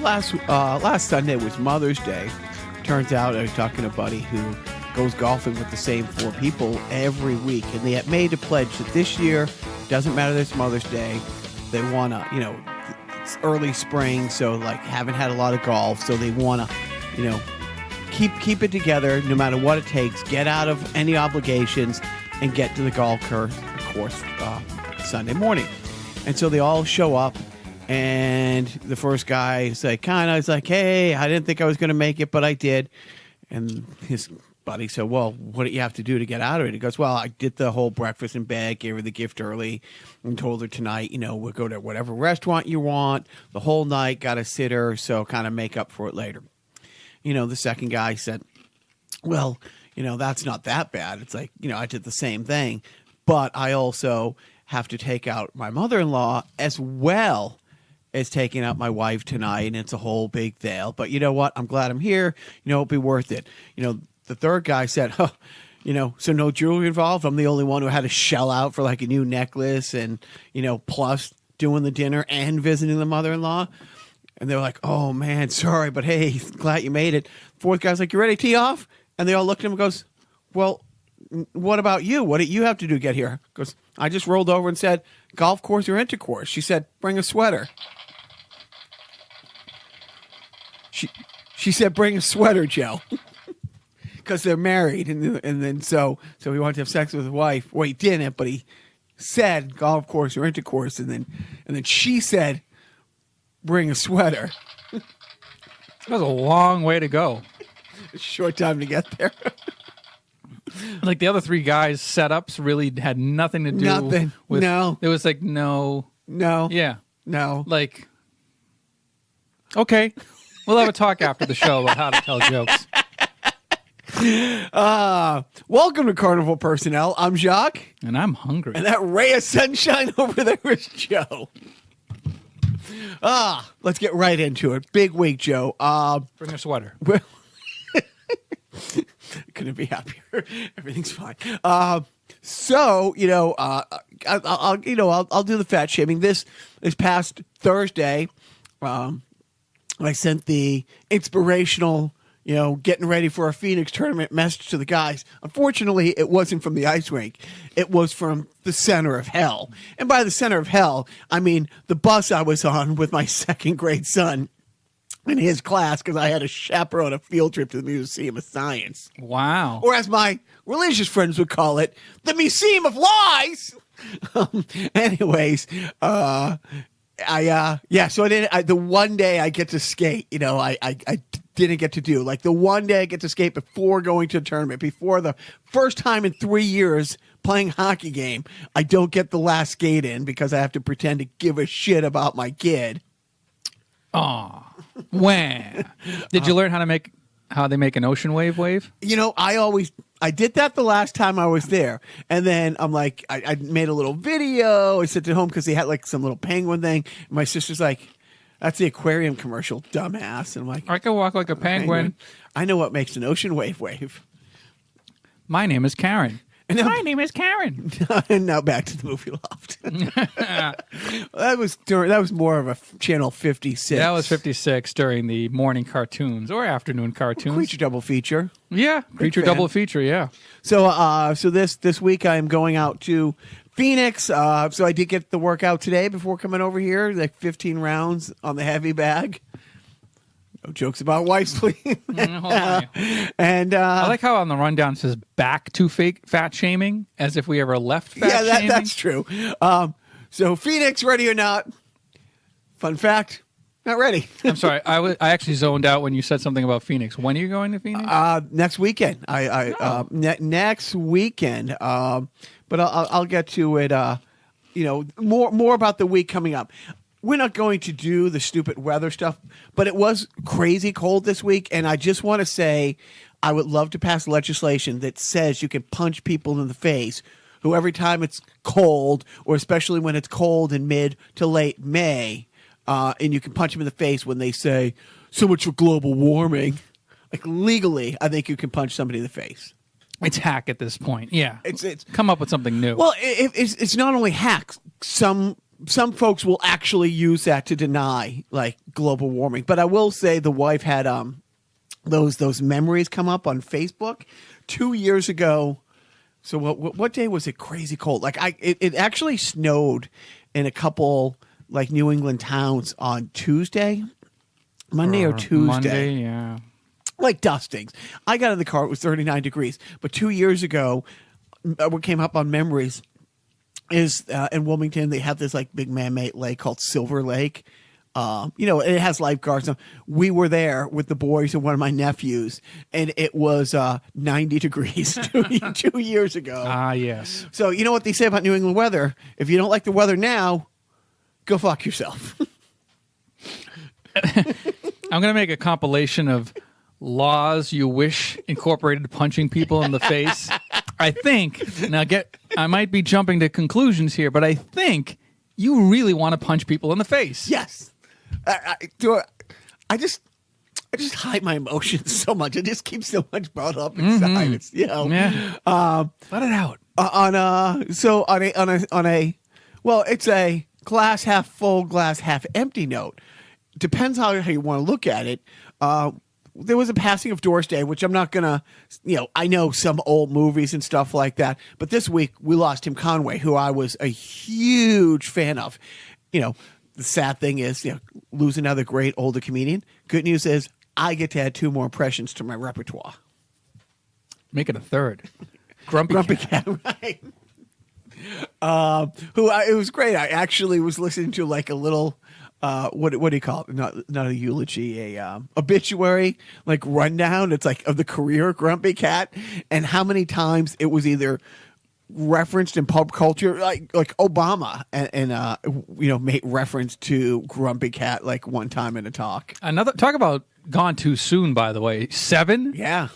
last Sunday was Mother's Day. Turns out I was talking to a buddy who goes golfing with the same 4 people every week, and they had made a pledge that this year, doesn't matter that it's Mother's Day, they want to, it's early spring, so like haven't had a lot of golf, so they want to, keep it together no matter what it takes, get out of any obligations, and get to the golf course Sunday morning. And so they all show up, and the first guy is like, hey, I didn't think I was going to make it, but I did. And his buddy said, well, what do you have to do to get out of it? He goes, well, I did the whole breakfast in bed, gave her the gift early, and told her tonight, we'll go to whatever restaurant you want the whole night, got a sitter, so kind of make up for it later. The second guy said, well, that's not that bad. It's like, I did the same thing, but I also have to take out my mother-in-law as well as taking out my wife tonight, and it's a whole big deal. But you know what? I'm glad I'm here. It'll be worth it. The third guy said, so no jewelry involved. I'm the only one who had to shell out for like a new necklace and, plus doing the dinner and visiting the mother-in-law. And they're like, oh, man, sorry, but hey, glad you made it. Fourth guy's like, you ready to tee off? And they all looked at him and goes, well, what about you? What did you have to do to get here? Goes, I just rolled over and said, golf course or intercourse? She said, bring a sweater. She said, bring a sweater, Joe. Because they're married. And then so he wanted to have sex with his wife. Well, he didn't, but he said golf course or intercourse. And then she said, bring a sweater. That was a long way to go. A short time to get there. Like the other 3 guys' setups really had nothing to do with. No. It was like, no. Yeah. No. Like, okay. We'll have a talk after the show about how to tell jokes. Welcome to Carnival Personnel. I'm Jacques. And I'm hungry. And that ray of sunshine over there is Joe. Let's get right into it. Big week, Joe. Bring a sweater. Couldn't be happier. Everything's fine. So I'll do the fat shaming. This past Thursday, I sent the inspirational, getting ready for a Phoenix tournament message to the guys. Unfortunately, it wasn't from the ice rink. It was from the center of hell. And by the center of hell, I mean the bus I was on with my 2nd grade son in his class, because I had to chaperone a field trip to the Museum of Science. Wow. Or as my religious friends would call it, the Museum of Lies. Anyways, so I didn't. The one day I get to skate, I didn't get to do. Like the one day I get to skate before going to a tournament, before the first time in 3 years playing hockey game, I don't get the last skate in because I have to pretend to give a shit about my kid. Aw. When? Did you learn how they make an ocean wave? I did that the last time I was there. And then I'm like, I made a little video. I sent it home because they had like some little penguin thing. And my sister's like, that's the aquarium commercial, dumbass. And I'm like, I can walk like a penguin. I know what makes an ocean wave. My name is Karen. And now, my name is Karen. And now back to the movie loft. That was more of a channel 56. That was 56 during the morning cartoons or afternoon cartoons. Creature double feature. Yeah, creature double feature. Yeah. So this week I am going out to Phoenix. So I did get the workout today before coming over here, like 15 rounds on the heavy bag. No jokes about wife sleep. And I like how on the rundown it says back to fat shaming, as if we ever left fat shaming. That's true. So Phoenix, ready or not? Fun fact, not ready. I'm sorry. I actually zoned out when you said something about Phoenix. When are you going to Phoenix? Next weekend. Next weekend. But I'll get to it. More about the week coming up. We're not going to do the stupid weather stuff, but it was crazy cold this week, and I just want to say I would love to pass legislation that says you can punch people in the face who every time it's cold, or especially when it's cold in mid to late May, and you can punch them in the face when they say, so much for global warming. Like legally, I think you can punch somebody in the face. It's hack at this point. Yeah. It's come up with something new. Well, it's not only hack. Some some folks will actually use that to deny like global warming. But I will say the wife had those memories come up on Facebook 2 years ago. So what day was it crazy cold? Like it actually snowed in a couple like New England towns on Monday or Tuesday. Monday, yeah. Like dustings. I got in the car, it was 39 degrees. But 2 years ago, what came up on memories is in Wilmington, they have this like big man-made lake called Silver Lake. It has lifeguards. We were there with the boys and one of my nephews, and it was 90 degrees 2 years ago. Ah, yes. So you know what they say about New England weather? If you don't like the weather now, go fuck yourself. I'm going to make a compilation of laws you wish incorporated punching people in the face. I think, I might be jumping to conclusions here, but I think you really want to punch people in the face. Yes. I just hide my emotions so much. It just keeps so much brought up inside. It's, let it out. It's a glass half full, glass half empty note. Depends how you want to look at it. There was a passing of Doris Day, which I'm not gonna, I know some old movies and stuff like that, but this week we lost Tim Conway, who I was a huge fan of. The sad thing is, lose another great older comedian. Good news is I get to add 2 more impressions to my repertoire. Make it a third. Grumpy Cat, right? It was great. I actually was listening to like a little. What do you call it? Not a eulogy, a obituary, like rundown. It's like of the career of Grumpy Cat, and how many times it was either referenced in pop culture, like Obama, and made reference to Grumpy Cat like one time in a talk. Another talk about gone too soon. By the way, 7. Yeah.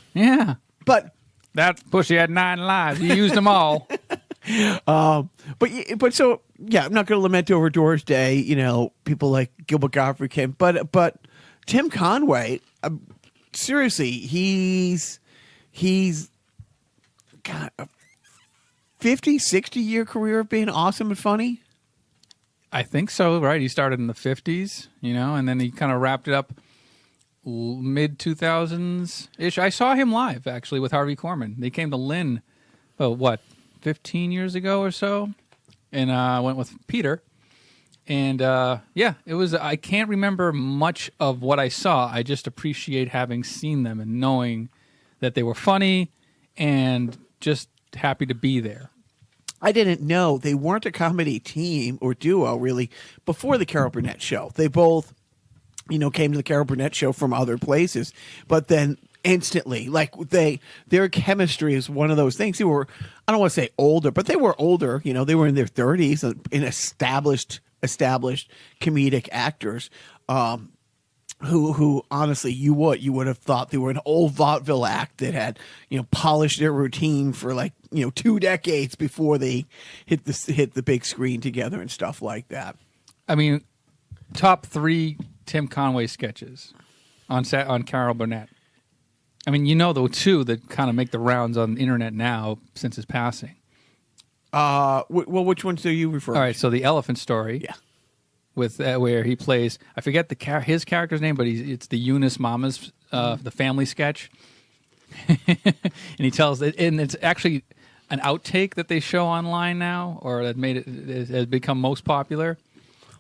But that pussy had 9 lives. You used them all. But so yeah, I'm not going to lament over Doris Day. People like Gilbert Gottfried came, but Tim Conway, seriously, he's got a 50, 60-year career of being awesome and funny. I think so. Right, he started in the 50s, and then he kind of wrapped it up mid 2000s ish. I saw him live actually with Harvey Korman. They came to Lynn. 15 years ago or so, and I went with Peter, and it was. I can't remember much of what I saw. I just appreciate having seen them and knowing that they were funny, and just happy to be there. I didn't know they weren't a comedy team or duo really before the Carol Burnett show. They both, came to the Carol Burnett show from other places, but then instantly, like their chemistry is one of those things. They were, I don't want to say older, but they were older. They were in their 30s and established comedic actors. Who honestly you would have thought they were an old vaudeville act that had polished their routine for 2 decades before they hit the big screen together and stuff like that. I mean, top 3 Tim Conway sketches on Carol Burnett. I mean, the 2 that kind of make the rounds on the internet now since his passing. Well, which ones do you refer to? All right, so the Elephant Story. Yeah. With where he plays, I forget his character's name, but it's the Eunice Mama's, the family sketch. And he tells, and it's actually an outtake that they show online now, or that has become most popular,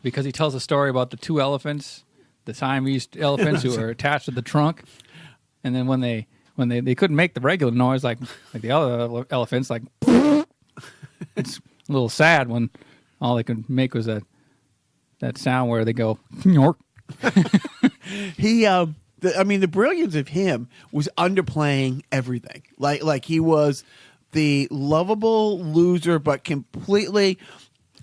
because he tells a story about the 2 elephants, the Siamese elephants who are attached to the trunk. And then when they couldn't make the regular noise like the other elephants, like it's a little sad when all they could make was that sound where they go York. The brilliance of him was underplaying everything. Like he was the lovable loser, but completely.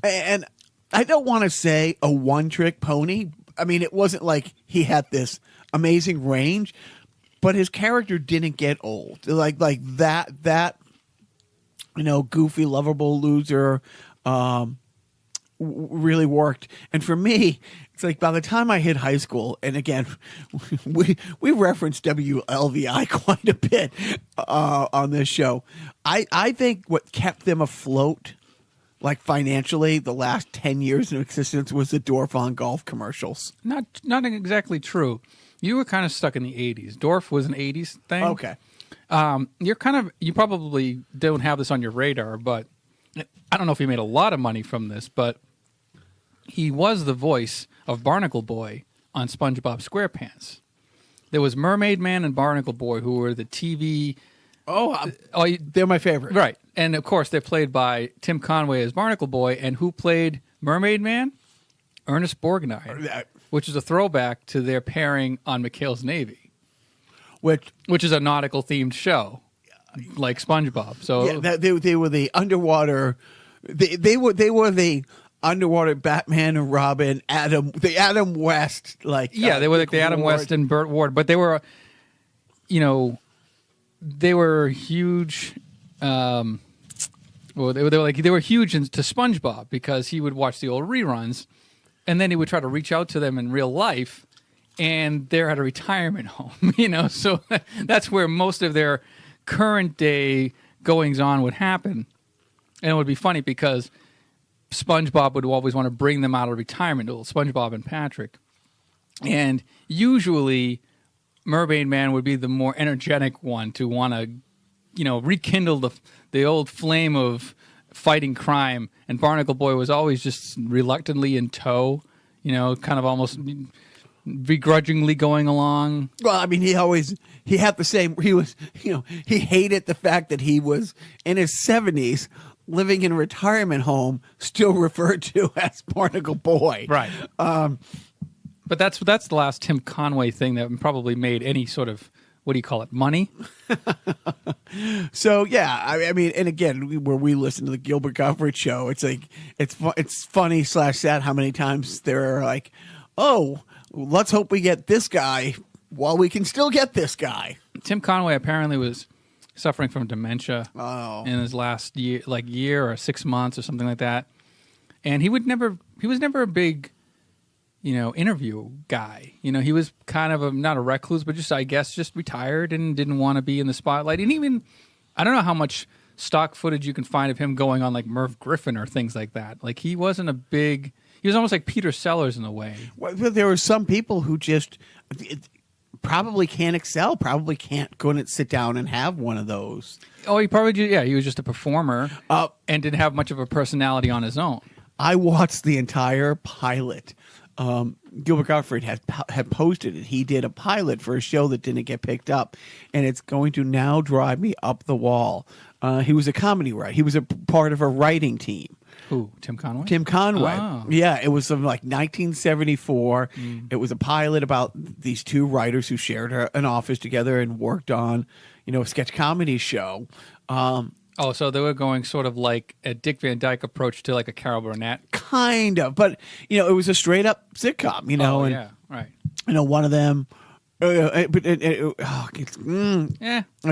And I don't want to say a one-trick pony. I mean, it wasn't like he had this amazing range. But his character didn't get old. Like that goofy, lovable loser really worked. And for me, it's like by the time I hit high school, and again, we referenced WLVI quite a bit on this show. I think what kept them afloat like financially, the last 10 years in existence was the Dorf on Golf commercials. Not exactly true. You were kind of stuck in the 80s. Dorf was an 80s thing. Okay. You probably don't have this on your radar, but I don't know if he made a lot of money from this, but he was the voice of Barnacle Boy on SpongeBob SquarePants. There was Mermaid Man and Barnacle Boy, who were the TV. They're my favorite. Right. And, of course, they're played by Tim Conway as Barnacle Boy. And who played Mermaid Man? Ernest Borgnine, which is a throwback to their pairing on McHale's Navy, which is a nautical-themed show, like SpongeBob. So yeah, they were the underwater. They were the underwater Batman and Robin, Adam West. They were like the Adam West and Burt Ward, but they were, they were huge. They were huge into SpongeBob because he would watch the old reruns, and then he would try to reach out to them in real life, and they're at a retirement home, So that's where most of their current day goings on would happen, and it would be funny because SpongeBob would always want to bring them out of retirement, little SpongeBob and Patrick, and usually Mermaid Man would be the more energetic one to want to, rekindle the old flame of fighting crime, and Barnacle Boy was always just reluctantly in tow, kind of almost begrudgingly going along. Well, I mean, he had the same. He hated the fact that he was in his 70s, living in a retirement home, still referred to as Barnacle Boy. Right. But that's the last Tim Conway thing that probably made any sort of, what do you call it, money? So yeah, I mean, and again, where we listen to the Gilbert Gottfried show, it's like it's funny / sad how many times they're like, oh, let's hope we get this guy while we can still get this guy. Tim Conway apparently was suffering from dementia in his last year or 6 months or something like that, and he was never a big interview guy. He was kind of not a recluse, but just retired and didn't want to be in the spotlight. And even, I don't know how much stock footage you can find of him going on like Merv Griffin or things like that. Like he was almost like Peter Sellers in a way. Well, there were some people who just probably can't excel, probably couldn't sit down and have one of those. Oh, he was just a performer and didn't have much of a personality on his own. I watched the entire pilot. Gilbert Gottfried had posted it. He did a pilot for a show that didn't get picked up, and it's going to now drive me up the wall. He was a comedy writer. He was a part of a writing team. Who? Tim Conway? Tim Conway. Oh. Yeah, it was from like 1974. It was a pilot about these two writers who shared an office together and worked on, a sketch comedy show. So they were going sort of like a Dick Van Dyke approach to like a Carol Burnett? Kind of. But, it was a straight up sitcom, yeah, right. One of them. I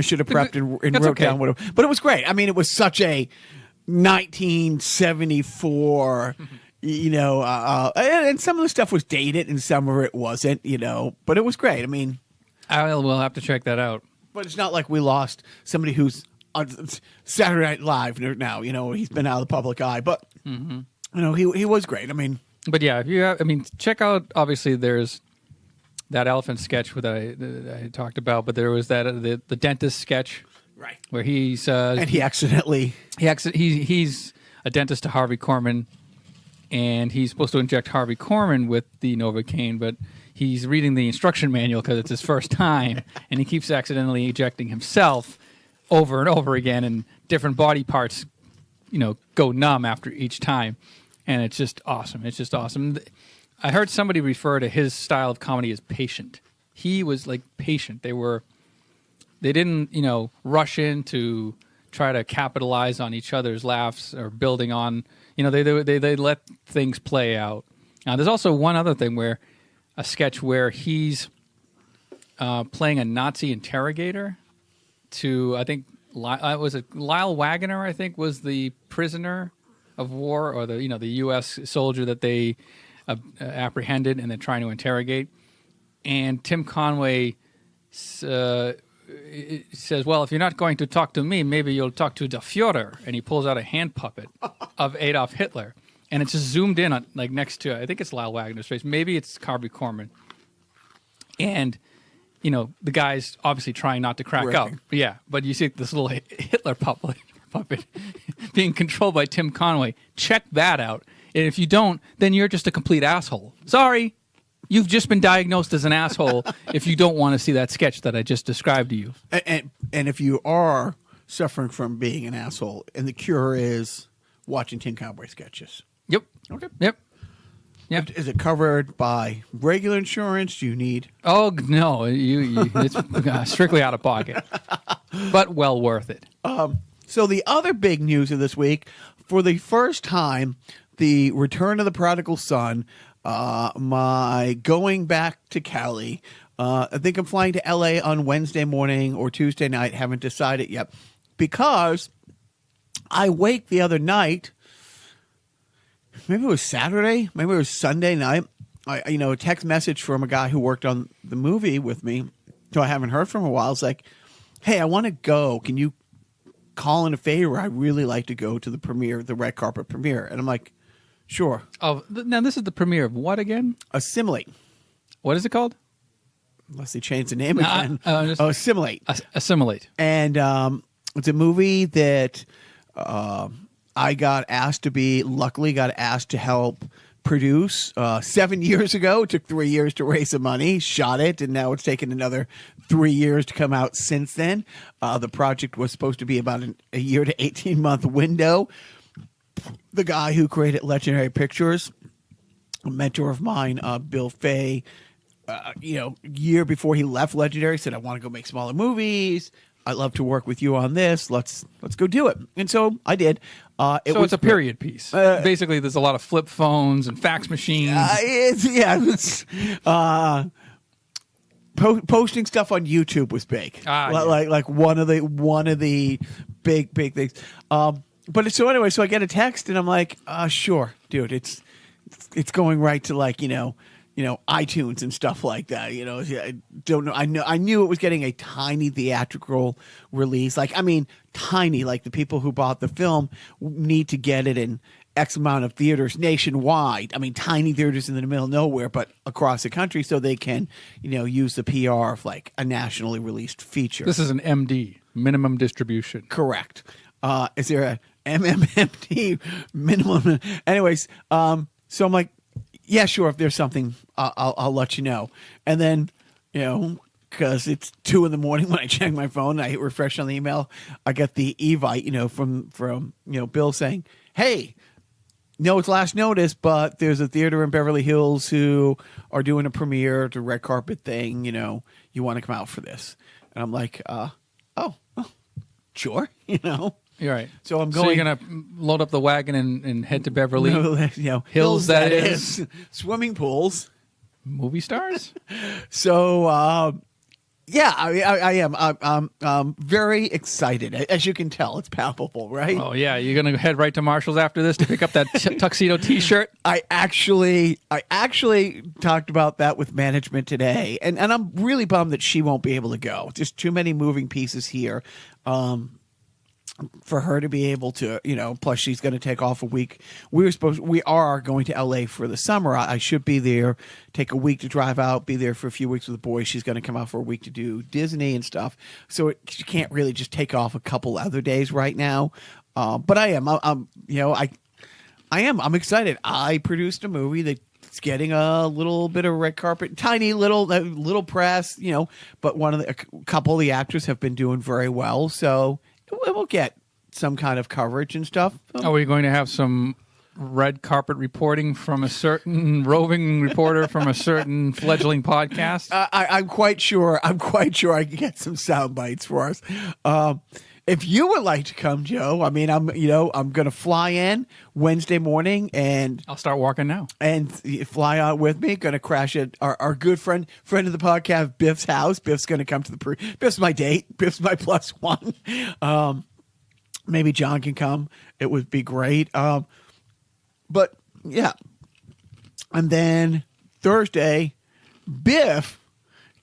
should have prepped and wrote down what but it was great. I mean, it was such a 1974, and some of the stuff was dated and some of it wasn't, but it was great. I mean, we'll have to check that out. But it's not like we lost somebody who's on Saturday Night Live now. He's been out of the public eye, but he was great. I mean, but yeah, check out. Obviously, there's that elephant sketch that I talked about, but there was that the dentist sketch, right, where he's and he's a dentist to Harvey Korman, and he's supposed to inject Harvey Korman with the Novocaine, but he's reading the instruction manual because it's his first time, and he keeps accidentally ejecting himself over and over again, and different body parts, go numb after each time, and it's just awesome. It's just awesome. I heard somebody refer to his style of comedy as patient. He was like patient. They didn't, rush in to try to capitalize on each other's laughs or building on, they let things play out. Now, there's also one other thing a sketch where he's playing a Nazi interrogator to, I think, Lyle Waggoner, I think, was the prisoner of war, or the U.S. soldier that they apprehended and they're trying to interrogate. And Tim Conway it says, well, if you're not going to talk to me, maybe you'll talk to the Führer. And he pulls out a hand puppet of Adolf Hitler. And it's just zoomed in on, like, next to, I think it's Lyle Wagner's face. Maybe it's Harvey Korman. And, you know, the guy's obviously trying not to crack up. Yeah, but you see this little Hitler puppet being controlled by Tim Conway. Check that out. And if you don't, then you're just a complete asshole. Sorry. You've just been diagnosed as an asshole if you don't want to see that sketch that I just described to you. And if you are suffering from being an asshole, and the cure is watching Tim Conway sketches. Yep. Okay. Yep. Is it covered by regular insurance? Do you need? Oh no, it's strictly out of pocket, but well worth it. So the other big news of this week, for the first time, the Return of the Prodigal Son. My going back to Cali. I think I'm flying to LA on Wednesday morning or Tuesday night. Haven't decided yet, because I wake the other night. Maybe it was Saturday. Maybe it was Sunday night. A text message from a guy who worked on the movie with me, who I haven't heard from in a while. It's like, hey, I want to go. Can you call in a favor? I really like to go to the premiere, the red carpet premiere. And I'm like, sure. Now this is the premiere of what again? Assimilate. What is it called? Unless they change the name again. Assimilate. Assimilate. And it's a movie that I luckily got asked to help produce 7 years ago. It took 3 years to raise the money, shot it, and now it's taken another 3 years to come out since then. The project was supposed to be about a year to 18-month window. The guy who created Legendary Pictures, a mentor of mine, Bill Fay, year before he left Legendary, said, I want to go make smaller movies. I'd love to work with you on this. Let's go do it. And so I did. It's a period piece. Basically, there's a lot of flip phones and fax machines. Posting stuff on YouTube was big. Like one of the big things. But so anyway, so I get a text and I'm like, sure, dude, it's going right to iTunes and stuff like that. I don't know. I knew it was getting a tiny theatrical release. Tiny. Like the people who bought the film need to get it in X amount of theaters nationwide. Tiny theaters in the middle of nowhere, but across the country, so they can, use the PR of like a nationally released feature. This is an MD, minimum distribution. Correct. Is there a MMMD minimum? Anyways, so I'm like, yeah, sure. If there's something, I'll let you know. And then, because it's 2 a.m. when I check my phone, I hit refresh on the email. I get the evite, from Bill saying, hey, no, it's last notice, but there's a theater in Beverly Hills who are doing a premiere, the red carpet thing. You want to come out for this? And I'm like, sure. You're right. So I'm going. So you're gonna load up the wagon and head to Beverly Hills. That is swimming pools, movie stars. So I am. I'm very excited. As you can tell, it's palpable, right? Oh yeah, you're gonna head right to Marshall's after this to pick up that tuxedo T-shirt. I actually talked about that with management today, and I'm really bummed that she won't be able to go. Just too many moving pieces here. For her to be able to, plus she's going to take off a week. We are going to LA for the summer. I should be there, take a week to drive out, be there for a few weeks with the boys. She's going to come out for a week to do Disney and stuff. So she can't really just take off a couple other days right now. But I am. I'm excited. I produced a movie that's getting a little bit of red carpet, tiny little press, but a couple of the actors have been doing very well. So it will get some kind of coverage and stuff. Are we going to have some red carpet reporting from a certain roving reporter from a certain fledgling podcast? I'm quite sure I can get some sound bites for us. If you would like to come, Joe, I'm going to fly in Wednesday morning, and I'll start walking now. And fly out with me. Going to crash at our good friend of the podcast, Biff's house. Biff's going to come to Biff's my date. Biff's my plus one. Maybe John can come. It would be great. But yeah, and then Thursday, Biff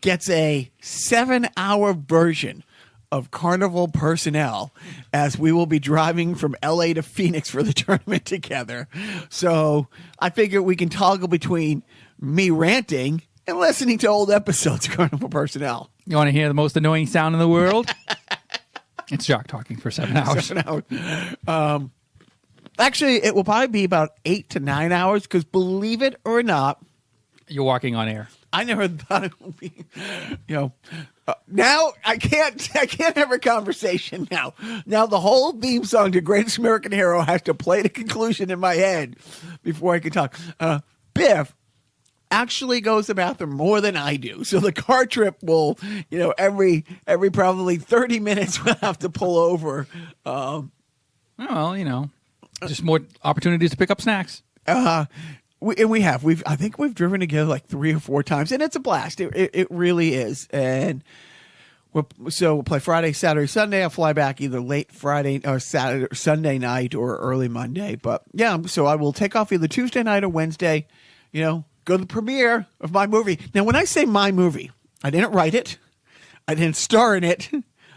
gets a 7-hour version of Carnival Personnel, as we will be driving from LA to Phoenix for the tournament together. So I figure we can toggle between me ranting and listening to old episodes of Carnival Personnel. You want to hear the most annoying sound in the world? It's Jacques talking for 7 hours. 7 hours. Actually, it will probably be about 8 to 9 hours, because believe it or not, You're walking on air. I never thought it would be, now I can't have a conversation now. Now the whole theme song to Greatest American Hero has to play to conclusion in my head before I can talk. Biff actually goes to the bathroom more than I do. So the car trip will, every probably 30 minutes we'll have to pull over. Well, just more opportunities to pick up snacks. I think we've driven together like 3 or 4 times, and it's a blast. It really is. And we'll play Friday, Saturday, Sunday. I'll fly back either late Friday or Sunday night or early Monday. But yeah, so I will take off either Tuesday night or Wednesday, go to the premiere of my movie. Now, when I say my movie, I didn't write it. I didn't star in it.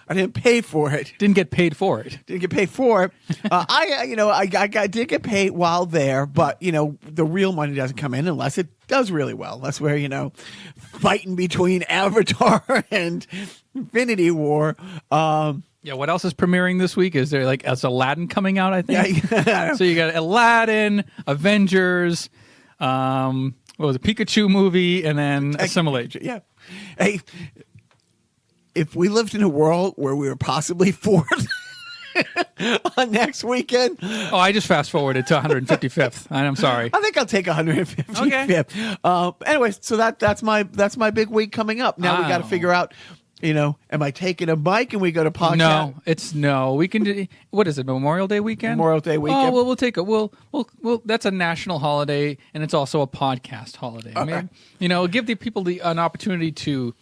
I didn't pay for it. Didn't get paid for it. Didn't get paid for it. I did get paid while there, but the real money doesn't come in unless it does really well. That's where fighting between Avatar and Infinity War. Yeah, what else is premiering this week? Is there is Aladdin coming out? I think. Yeah. So you got Aladdin, Avengers, what was it, Pikachu movie, and then Assimilate. Yeah. Hey. If we lived in a world where we were possibly fourth on next weekend. Oh, I just fast forwarded to 155th. I'm sorry. I think I'll take 155th. Okay. Anyways, so that's my big week coming up. Now we got to figure out, am I taking a bike and we go to podcast? No. We can do. What is it? Memorial Day weekend. Memorial Day weekend. Oh, well, we'll take it. We'll. That's a national holiday, and it's also a podcast holiday. Okay. Give the people an opportunity to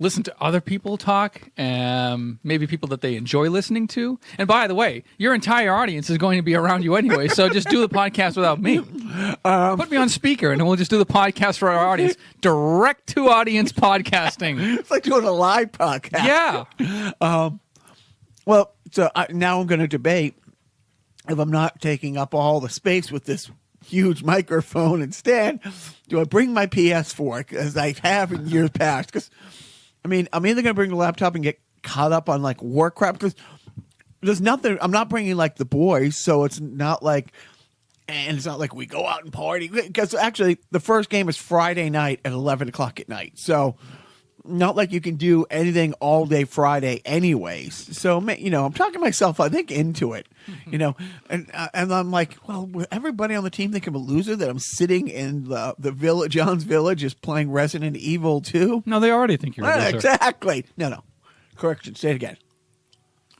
listen to other people talk, maybe people that they enjoy listening to. And by the way, your entire audience is going to be around you anyway, so just do the podcast without me. Put me on speaker, and we'll just do the podcast for our audience. Direct-to-audience podcasting. It's like doing a live podcast. Yeah. Well, so now I'm going to debate if I'm not taking up all the space with this huge microphone and stand, do I bring my PS4, as I have in years past? Because I'm either going to bring the laptop and get caught up on war crap, because there's nothing. I'm not bringing the boys, so it's not and it's not like we go out and party. Because actually, the first game is Friday night at 11 o'clock at night, so not like you can do anything all day Friday, anyways. So I'm talking myself, I think, into it. And I'm like, well, with everybody on the team think I'm a loser, that I'm sitting in the village, John's Village, is playing Resident Evil 2. No, they already think you're a loser. Exactly. No. Correction. Say it again.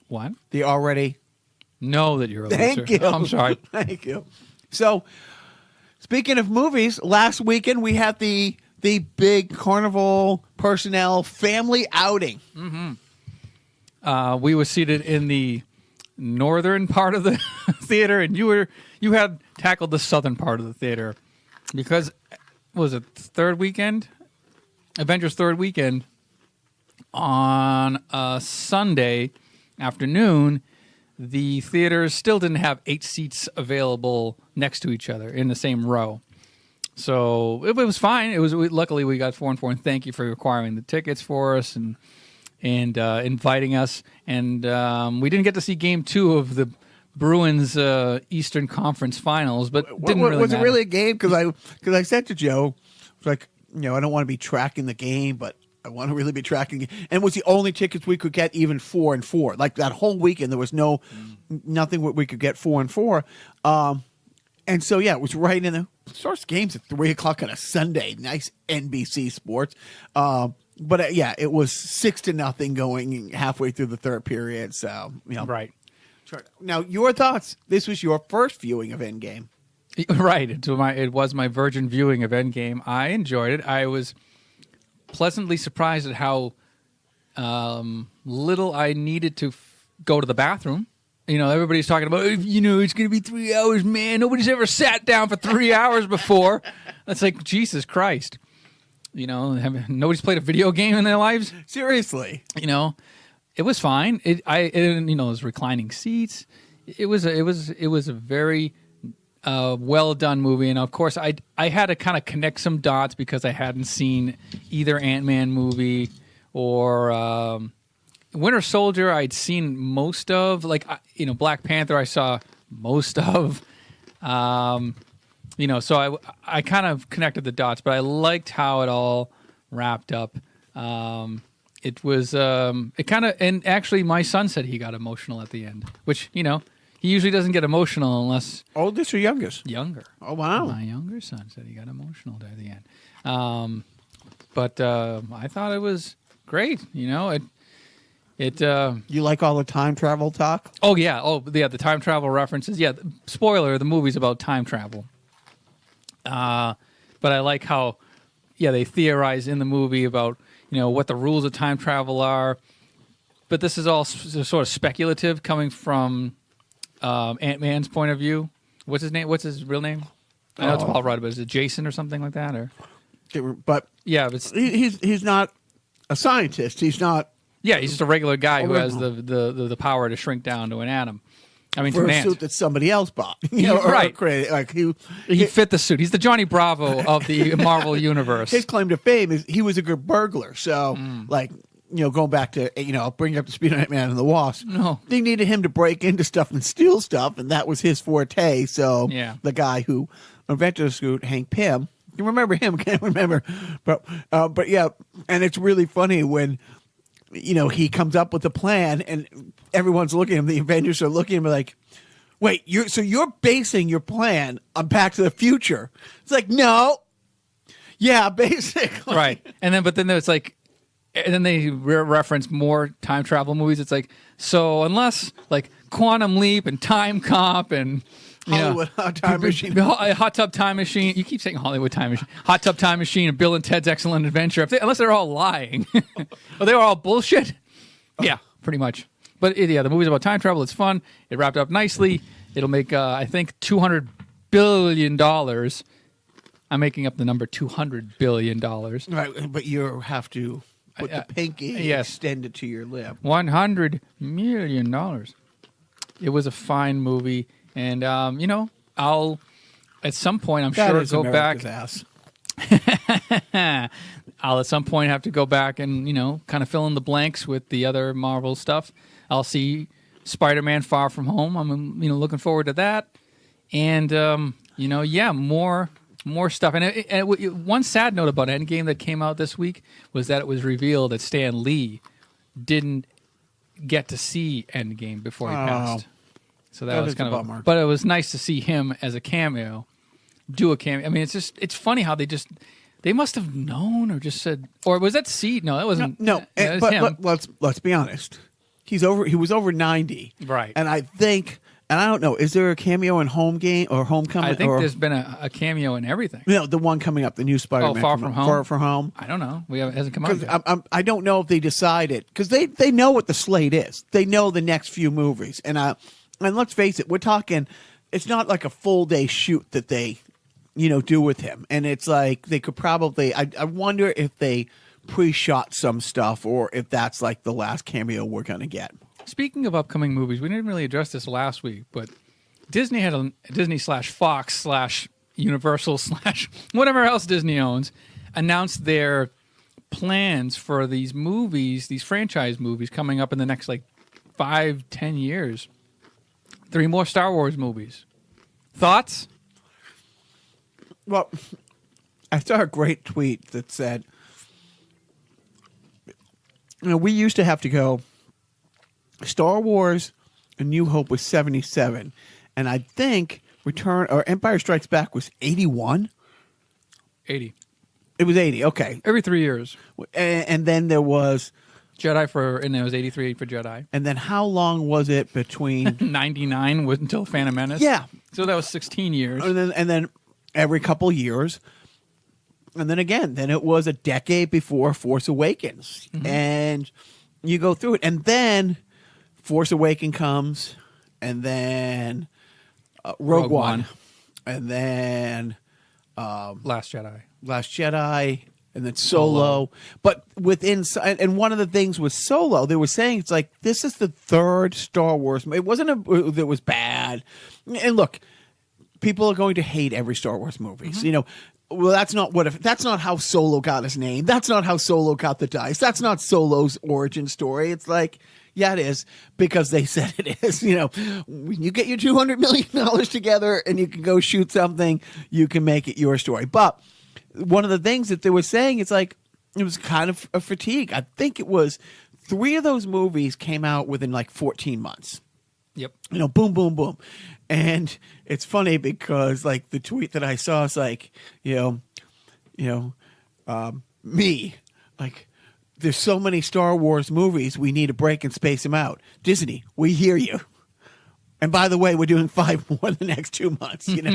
What? They already know that you're a loser. Thank you. I'm sorry. Thank you. So, speaking of movies, last weekend we had the big Carnival Personnel family outing. Mm-hmm. We were seated in the northern part of the theater, and you had tackled the southern part of the theater, because what was it, third weekend? Avengers third weekend on a Sunday afternoon. The theaters still didn't have 8 seats available next to each other in the same row. So it was fine. Luckily we got 4 and 4, and thank you for acquiring the tickets for us and inviting us. And we didn't get to see Game 2 of the Bruins Eastern Conference Finals, but didn't really was matter. It really a game? Because I said to Joe, I don't want to be tracking the game, but I want to really be tracking it. And it was the only tickets we could get, even 4 and 4. That whole weekend, there was nothing we could get 4 and 4. And so, yeah, it was right in the first games at 3 o'clock on a Sunday. Nice NBC Sports. But it was 6-0 going halfway through the third period. So, Right. Now, your thoughts. This was your first viewing of Endgame. Right. It was my virgin viewing of Endgame. I enjoyed it. I was pleasantly surprised at how little I needed to go to the bathroom. Everybody's talking about, it's going to be 3 hours, man. Nobody's ever sat down for 3 hours before. That's like, Jesus Christ. Nobody's played a video game in their lives. Seriously. It was fine. It was reclining seats. It was a very well done movie, and of course I had to kind of connect some dots because I hadn't seen either Ant-Man movie or Winter Soldier. I'd seen most of, Black Panther. I saw most of. So I kind of connected the dots, but I liked how it all wrapped up. It was it kind of, and actually my son said he got emotional at the end, which he usually doesn't get emotional unless oldest or youngest. Younger. Oh wow! My younger son said he got emotional at the end. But I thought it was great. You like all the time travel talk? Oh yeah, the time travel references. Yeah, spoiler: the movie's about time travel. But I like how, they theorize in the movie about what the rules of time travel are. But this is all sort of speculative, coming from Ant-Man's point of view. What's his name? What's his real name? I know it's Paul Rudd, but is it Jason or something like that? Or but yeah, but he's not a scientist. He's not. Yeah, he's just a regular guy who has the power to shrink down to an atom. I mean, for a suit that somebody else bought, right? Like he fit the suit. He's the Johnny Bravo of the Marvel universe. His claim to fame is he was a good burglar. So, going back to I'll bring you up to speed on Ant-Man and the Wasp. No, they needed him to break into stuff and steal stuff, and that was his forte. So, the guy who invented the suit, Hank Pym, you remember him? Can't remember, but yeah, and it's really funny when. He comes up with a plan, and everyone's looking at him. The Avengers are looking at him like, "Wait, you're basing your plan on Back to the Future?" It's like, no, yeah, basically, right. And then there's and then they reference more time travel movies. It's like, so unless Quantum Leap and Time Cop and Hollywood Time Machine, Hot Tub Time Machine. You keep saying Hollywood Time Machine, Hot Tub Time Machine, and Bill and Ted's Excellent Adventure. Unless they're all lying, or they were all bullshit. Yeah, pretty much. But the movie's about time travel. It's fun. It wrapped up nicely. It'll make I think $200 billion. I'm making up the number $200 billion. Right, but you have to put the pinky extend it to your lip. $100 million. It was a fine movie. And, I'll, at some point, I'm sure go back. Ass. I'll at some point have to go back and, kind of fill in the blanks with the other Marvel stuff. I'll see Spider-Man Far From Home. I'm, looking forward to that. And, more stuff. And one sad note about Endgame that came out this week was that it was revealed that Stan Lee didn't get to see Endgame before he passed. So that was kind of a bummer. But it was nice to see him as a cameo, do a cameo. I mean, it's funny how they must have known or just said, or was that Seed? No, that wasn't. No, let's be honest. He was over 90. Right. And I think, and I don't know, is there a cameo in Homecoming? I think there's been a cameo in everything. The one coming up, the new Spider-Man. Far From Home? Far From Home. I don't know. It hasn't come out yet. I don't know if they decided, because they know what the slate is. They know the next few movies. And let's face it, we're talking, it's not like a full day shoot that they, do with him. And it's like they could probably, I wonder if they pre-shot some stuff or if that's like the last cameo we're going to get. Speaking of upcoming movies, we didn't really address this last week, but Disney had a Disney/Fox/Universal/ whatever else Disney owns, announced their plans for these movies, these franchise movies coming up in the next 5-10 years. 3 more Star Wars movies. Thoughts? Well, I saw a great tweet that said, we used to have to go, Star Wars A New Hope was 77, and I think Empire Strikes Back was 81? 80. It was 80, okay. Every 3 years. And then there was... and it was 83 for Jedi. And then how long was it between 99 was until Phantom Menace? Yeah. So that was 16 years. And then every couple years. And then again, then it was a decade before Force Awakens. Mm-hmm. And you go through it. And then Force Awakens comes, and then Rogue One. And then Last Jedi. Last Jedi. and then Solo. But and one of the things with Solo, they were saying it's like this is the third Star Wars. It wasn't that was bad. And look, people are going to hate every Star Wars movie. So, well, that's not how Solo got his name. That's not how Solo got the dice. That's not Solo's origin story. It's like, yeah, it is, because they said it is. When you get your $200 million together and you can go shoot something, you can make it your story. But one of the things that they were saying, it's like, it was kind of a fatigue. I think it was 3 of those movies came out within like 14 months. Yep. Boom, boom, boom. And it's funny because like the tweet that I saw is like, me, like, there's so many Star Wars movies, we need a break and space them out. Disney, we hear you. And by the way, we're doing 5 more in the next 2 months, and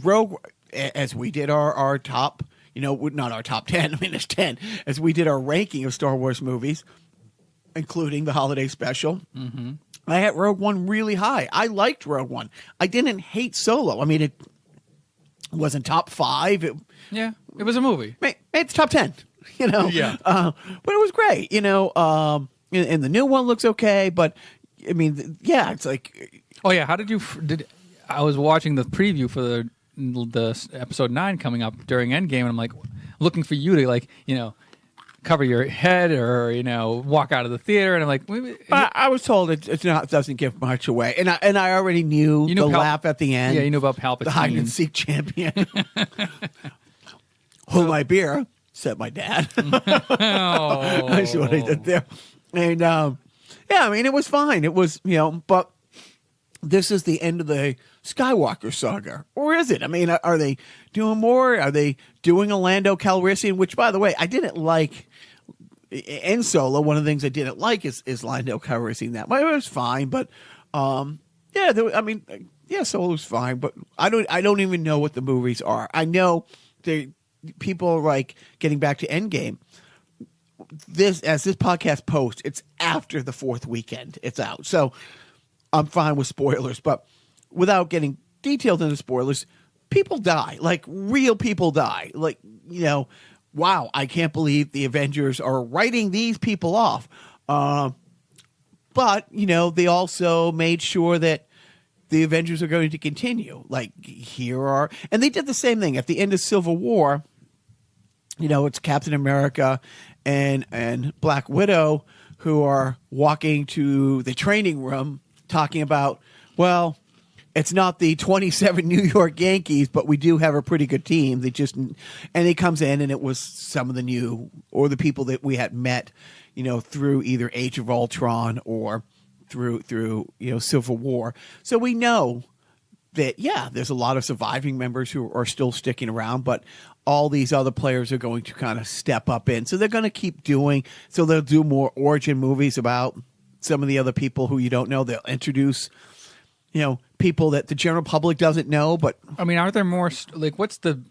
Rogue, as we did our top, not our top 10, there's 10, as we did our ranking of Star Wars movies, including the holiday special, I had Rogue One really high. I liked Rogue One. I didn't hate Solo. It wasn't top 5. It was a movie. It's top 10, Yeah. But it was great, and the new one looks okay, but it's like, oh yeah, how did I was watching the preview for the episode 9 coming up during Endgame, and I'm like looking for you to cover your head or walk out of the theater, and I'm like, I was told it doesn't give much away, and I already knew the laugh at the end. Yeah, you knew about Palpatine, the hide and seek champion. Hold my beer, said my dad. Oh. That's what I did there. And it was fine. It was, but this is the end of the Skywalker saga, or is it? Are they doing more? Are they doing a Lando Calrissian? Which, by the way, I didn't like in Solo. One of the things I didn't like is Lando Calrissian. It was fine, but Solo's fine, but I don't even know what the movies are. I know people are like getting back to Endgame. As this podcast posts, it's after the 4th weekend it's out, so I'm fine with spoilers. But without getting detailed into spoilers, people die, like real people die. Like, wow, I can't believe the Avengers are writing these people off. But they also made sure that the Avengers are going to continue. Like, and they did the same thing at the end of Civil War. It's Captain America and Black Widow who are walking to the training room talking about, well, it's not the 27 New York Yankees, but we do have a pretty good team. And he comes in, and it was some of the new, or the people that we had met, through either Age of Ultron or through Civil War. So we know that, there's a lot of surviving members who are still sticking around, but all these other players are going to kind of step up in. So they're going to keep doing, so they'll do more origin movies about some of the other people who you don't know. They'll introduce, people that the general public doesn't know. But aren't there more, isn't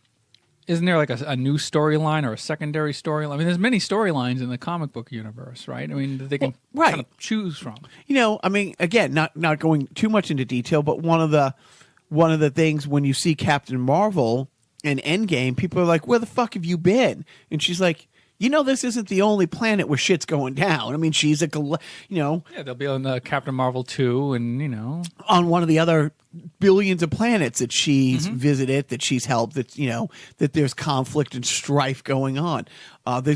there like a new storyline or a secondary storyline? There's many storylines in the comic book universe, right? That they can kind of choose from. Again, not going too much into detail, but one of the things when you see Captain Marvel in Endgame, people are like, where the fuck have you been? And she's like, this isn't the only planet where shit's going down. She's Yeah, they'll be on Captain Marvel 2 and, on one of the other billions of planets that she's visited, that she's helped, that, that there's conflict and strife going on. Do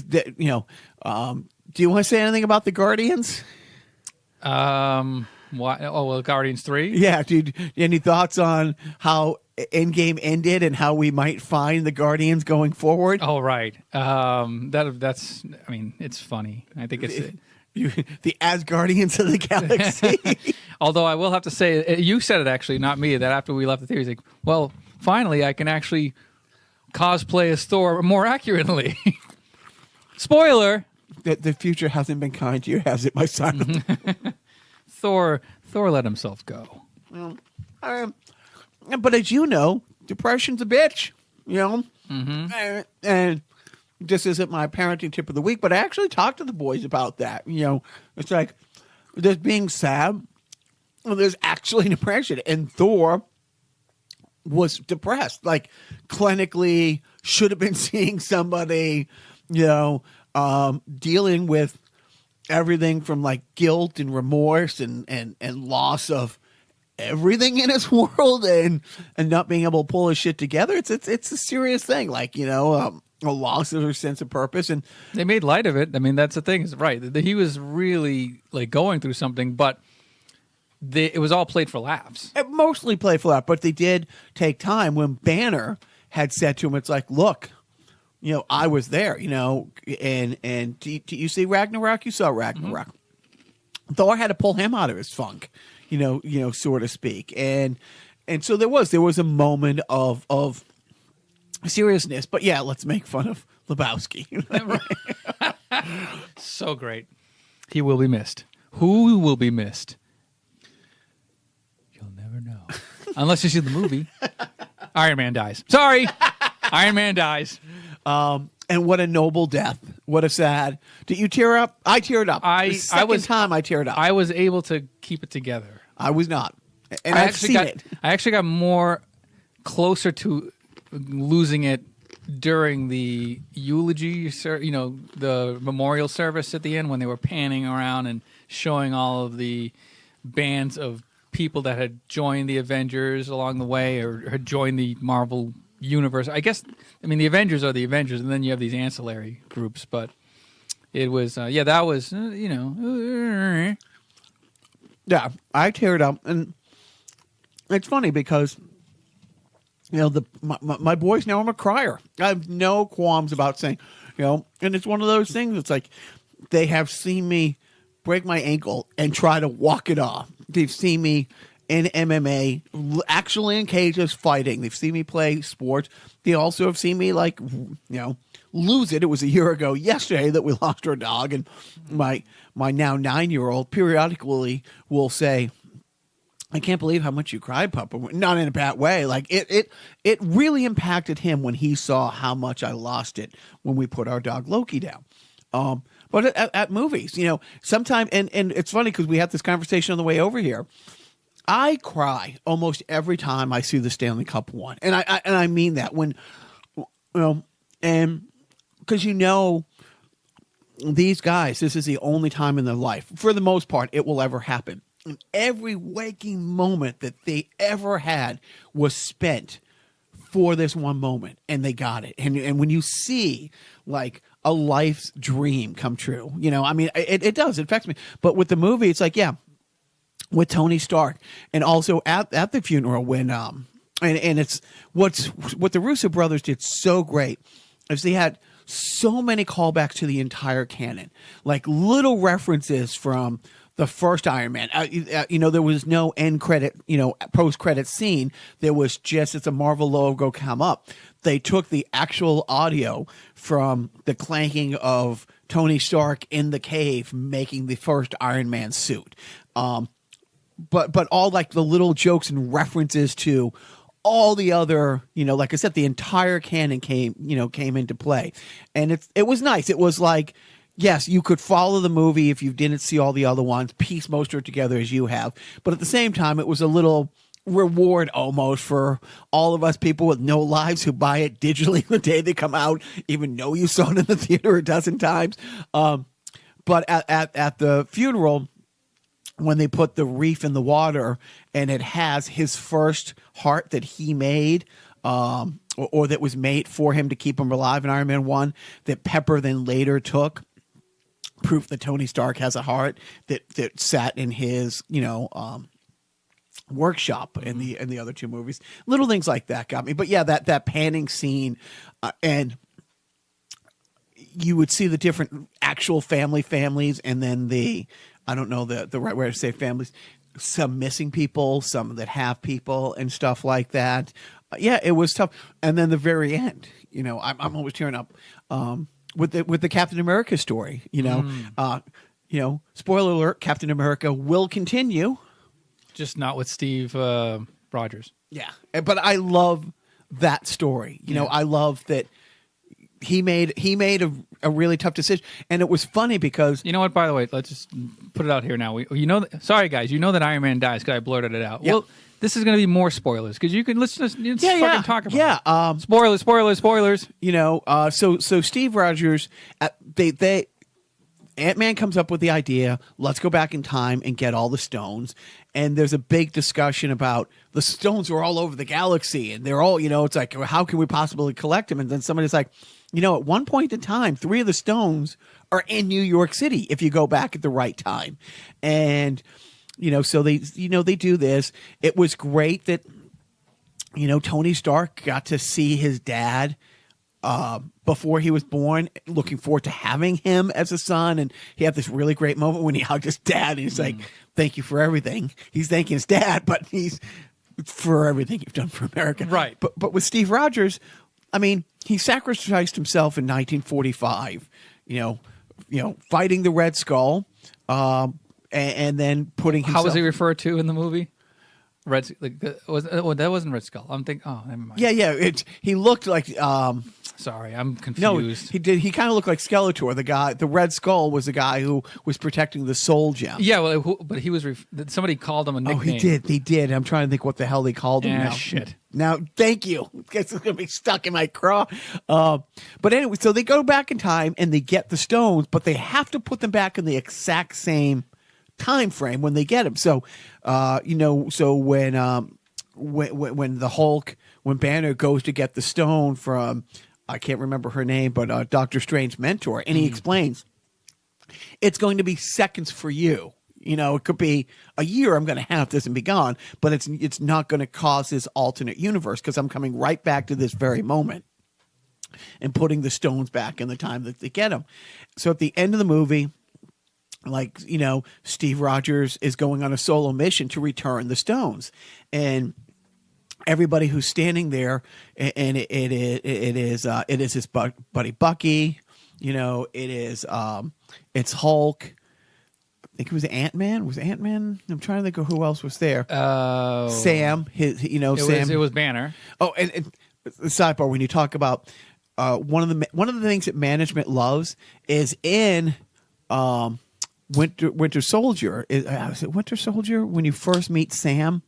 you want to say anything about the Guardians? What? Oh, well, Guardians 3? Yeah, dude. Any thoughts on how Endgame ended and how we might find the Guardians going forward? Oh, right. That's. It's funny. I think it's the Asgardians of the galaxy. Although I will have to say, you said it actually, not me. That after we left the theater, he's like, "Well, finally, I can actually cosplay as Thor more accurately." Spoiler: the future hasn't been kind to you, has it, my son? Thor let himself go. Well, but as you know, depression's a bitch, and this isn't my parenting tip of the week, but I actually talked to the boys about that. It's like there's being sad, and there's actually depression. And Thor, was depressed, like clinically should have been seeing somebody, dealing with everything from like guilt and remorse and loss of everything in his world and not being able to pull his shit together. It's a serious thing, like, a loss of her sense of purpose. And they made light of it. I mean, that's the thing, is right. He was really like going through something, but it was all played for laughs. It mostly played for laughs, but they did take time when Banner had said to him, it's like, look, I was there, and do you see Ragnarok? You saw Ragnarok. Mm-hmm. Thor had to pull him out of his funk, so to speak. And so there was a moment of seriousness, but yeah, let's make fun of Lebowski. So great. He will be missed. Who will be missed? You'll never know. Unless you see the movie. Iron Man dies. Sorry. Iron Man dies. And what a noble death. What a sad. Did you tear up? I teared up. I teared up. I was able to keep it together. I was not. And I've seen it. I actually got more closer to losing it during the eulogy, the memorial service at the end, when they were panning around and showing all of the bands of people that had joined the Avengers along the way or had joined the Marvel universe. The Avengers are the Avengers, and then you have these ancillary groups, but it was, that was, Yeah, I teared up, and it's funny because, my boys know I'm a crier. I have no qualms about saying, and it's one of those things, it's like they have seen me break my ankle and try to walk it off. They've seen me in MMA, actually in cages fighting. They've seen me play sports. They also have seen me lose it. It was a year ago yesterday that we lost our dog, and my now 9-year-old periodically will say, I can't believe how much you cried, Papa. Not in a bad way. Like it really impacted him when he saw how much I lost it when we put our dog Loki down. But at movies, sometimes, and it's funny because we had this conversation on the way over here. I cry almost every time I see the Stanley Cup one, and I mean that when, and because these guys, this is the only time in their life, for the most part, it will ever happen. And every waking moment that they ever had was spent for this one moment, and they got it. And when you see like a life's dream come true, it does, it affects me. But with the movie, it's like, with Tony Stark, and also at the funeral when and it's what the Russo brothers did so great is they had so many callbacks to the entire canon, like little references from the first Iron Man. There was no end credit, post credit scene. There was just, it's a Marvel logo come up. They took the actual audio from the clanking of Tony Stark in the cave making the first Iron Man suit. But all like the little jokes and references to all the other, like I said, the entire canon came into play, and it was nice. It was like, yes, you could follow the movie if you didn't see all the other ones, piece most of it together as you have, but at the same time, it was a little reward almost for all of us people with no lives who buy it digitally the day they come out, even though you saw it in the theater a dozen times. But at the funeral, when they put the reef in the water and it has his first heart that he made, or that was made for him to keep him alive in Iron Man 1, that Pepper then later took, proof that Tony Stark has a heart that sat in his, workshop in the other two movies. Little things like that got me. But yeah, that panning scene, and you would see the different actual families, and then I don't know the right way to say families, some missing people, some that have people and stuff like that. Yeah, it was tough. And then the very end, I'm always tearing up with the Captain America story, spoiler alert, Captain America will continue. Just not with Steve Rogers. Yeah. But I love that story. I love that he made a really tough decision, and it was funny because You know what? By the way, let's just put it out here now. Sorry guys, you know that Iron Man dies because I blurted it out. Yep. Well, this is going to be more spoilers because you can let's fucking talk about it. Spoilers. You know, so Steve Rogers, they Ant-Man comes up with the idea, let's go back in time and get all the stones. And there's a big discussion about the stones are all over the galaxy, and they're all, it's like, how can we possibly collect them? And then somebody's like, at one point in time, 3 of the stones are in New York City if you go back at the right time. And, so they do this. It was great that, Tony Stark got to see his dad before he was born, looking forward to having him as a son. And he had this really great moment when he hugged his dad and he's like, thank you for everything. He's thanking his dad, but he's for everything you've done for America. Right. But with Steve Rogers, I mean, he sacrificed himself in 1945, fighting the Red Skull, and then putting himself. How was he referred to in the movie? That wasn't Red Skull. I'm thinking. Oh, never mind. Yeah. He looked like. Sorry, I'm confused. No, he did. He kind of looked like Skeletor. The guy, the Red Skull, was the guy who was protecting the Soul Gem. Yeah, well, but he was. Somebody called him a nickname. Oh, he did. I'm trying to think what the hell they called him now. Shit. Now, thank you. It's going to be stuck in my craw. But anyway, so they go back in time and they get the stones, but they have to put them back in the exact same time frame when they get them. So, so when the Hulk, when Banner goes to get the stone from, I can't remember her name, but Doctor Strange's mentor, and he explains, it's going to be seconds for you. It could be a year I'm going to have this and be gone, but it's not going to cause this alternate universe because I'm coming right back to this very moment and putting the stones back in the time that they get them. So at the end of the movie, Steve Rogers is going on a solo mission to return the stones, and everybody who's standing there, and it is his buddy Bucky, it's Hulk. I think it was Ant-Man. Was Ant-Man? I'm trying to think of who else was there. Sam. Sam. It was Banner. Oh, and the sidebar, when you talk about one of the things that management loves is in Winter Soldier. Is it Winter Soldier when you first meet Sam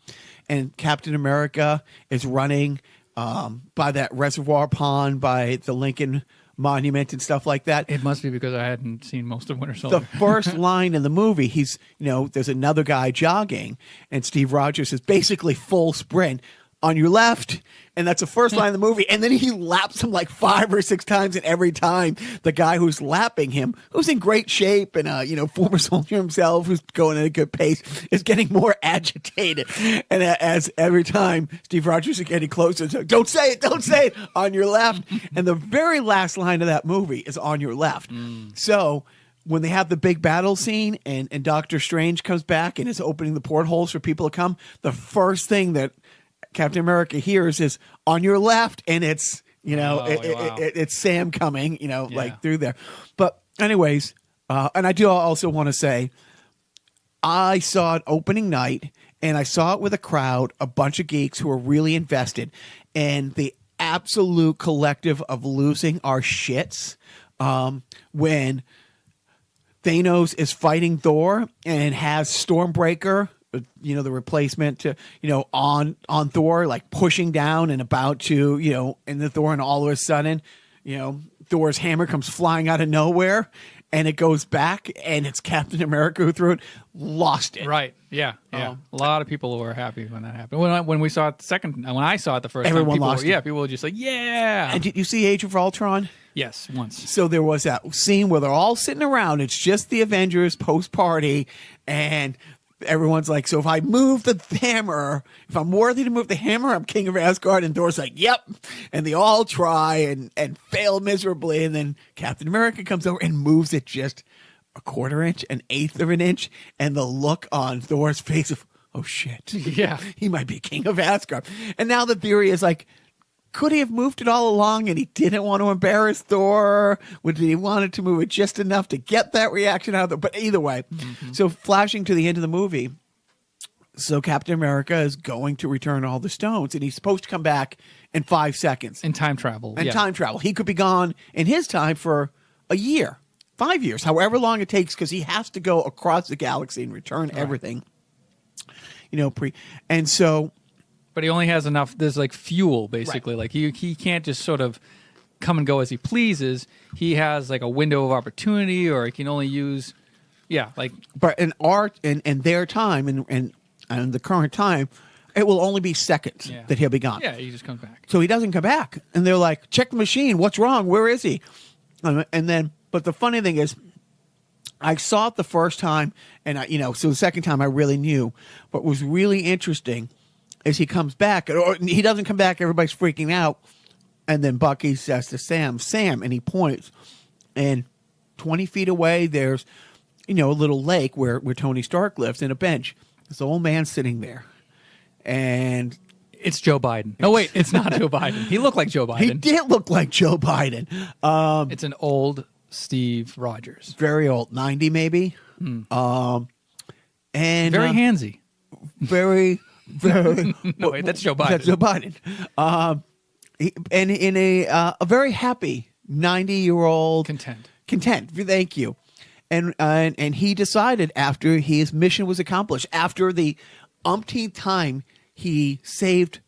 and Captain America is running by that reservoir pond by the Lincoln Monument and stuff like that. It must be because I hadn't seen most of Winter Soldier. The first line in the movie, he's, there's another guy jogging, and Steve Rogers is basically full sprint on your left, and that's the first line of the movie. And then he laps him like 5 or 6 times, and every time the guy who's lapping him, who's in great shape and former soldier himself, who's going at a good pace, is getting more agitated. And as every time Steve Rogers is getting closer, it's like, don't say it, on your left. And the very last line of that movie is on your left. So when they have the big battle scene and Doctor Strange comes back and is opening the portholes for people to come, the first thing that Captain America hears is on your left, and it's it's Sam coming, like through there. But anyways, and I do also want to say, I saw it opening night, and I saw it with a crowd, a bunch of geeks who are really invested, and the absolute collective of losing our shits when Thanos is fighting Thor and has Stormbreaker, the replacement to, on Thor, like pushing down and about to, in the Thor, and all of a sudden, Thor's hammer comes flying out of nowhere and it goes back and it's Captain America who threw it, lost it. Right. Yeah. Yeah. A lot of people were happy when that happened. When we saw it when I saw it the first everyone time, lost it. Yeah. People were just like, yeah. And did you see Age of Ultron? Yes, once. So there was that scene where they're all sitting around. It's just the Avengers post-party, and everyone's like, so if I move the hammer, if I'm worthy to move the hammer, I'm king of Asgard. And Thor's like, yep. And they all try and fail miserably. And then Captain America comes over and moves it just a quarter inch, an eighth of an inch. And the look on Thor's face of, oh shit. Yeah. He might be king of Asgard. And now the theory is like, could he have moved it all along and he didn't want to embarrass Thor? Would he wanted to move it just enough to get that reaction out of there? But either way, so flashing to the end of the movie, So Captain America is going to return all the stones, and he's supposed to come back in 5 seconds. In time travel. And time travel. He could be gone in his time for a year, 5 years, however long it takes, because he has to go across the galaxy and return everything. And so. But he only has enough. There's like fuel, basically. Right. Like he can't just sort of come and go as he pleases. He has like a window of opportunity, or he can only use. Yeah, like. But in their time and the current time, it will only be seconds that he'll be gone. Yeah, he just comes back. So he doesn't come back. And they're like, check the machine. What's wrong? Where is he? And then, but the funny thing is, I saw it the first time, and so the second time I really knew. What was really interesting is he comes back, or he doesn't come back, everybody's freaking out. And then Bucky says to Sam, and he points. And 20 feet away, there's, a little lake where Tony Stark lives, and a bench. This old man sitting there, and it's Joe Biden. No, wait, it's not Joe Biden. He looked like Joe Biden. He did look like Joe Biden. It's an old Steve Rogers. Very old, 90 maybe. And very handsy. Very. No, wait, that's Joe Biden. That's Joe Biden. And in a very happy 90-year-old. Content. Thank you. And he decided after his mission was accomplished, after the umpteenth time he saved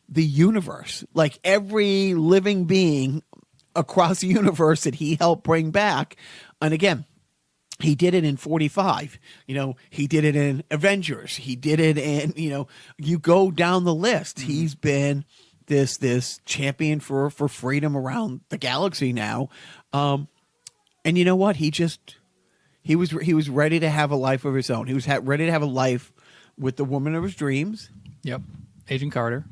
the universe, like every living being across the universe that he helped bring back. And again, he did it in 45. He did it in Avengers. He did it in, you go down the list. Mm-hmm. He's been this champion for freedom around the galaxy now. And you know what? He was ready to have a life of his own. He was ready to have a life with the woman of his dreams. Yep, Agent Carter.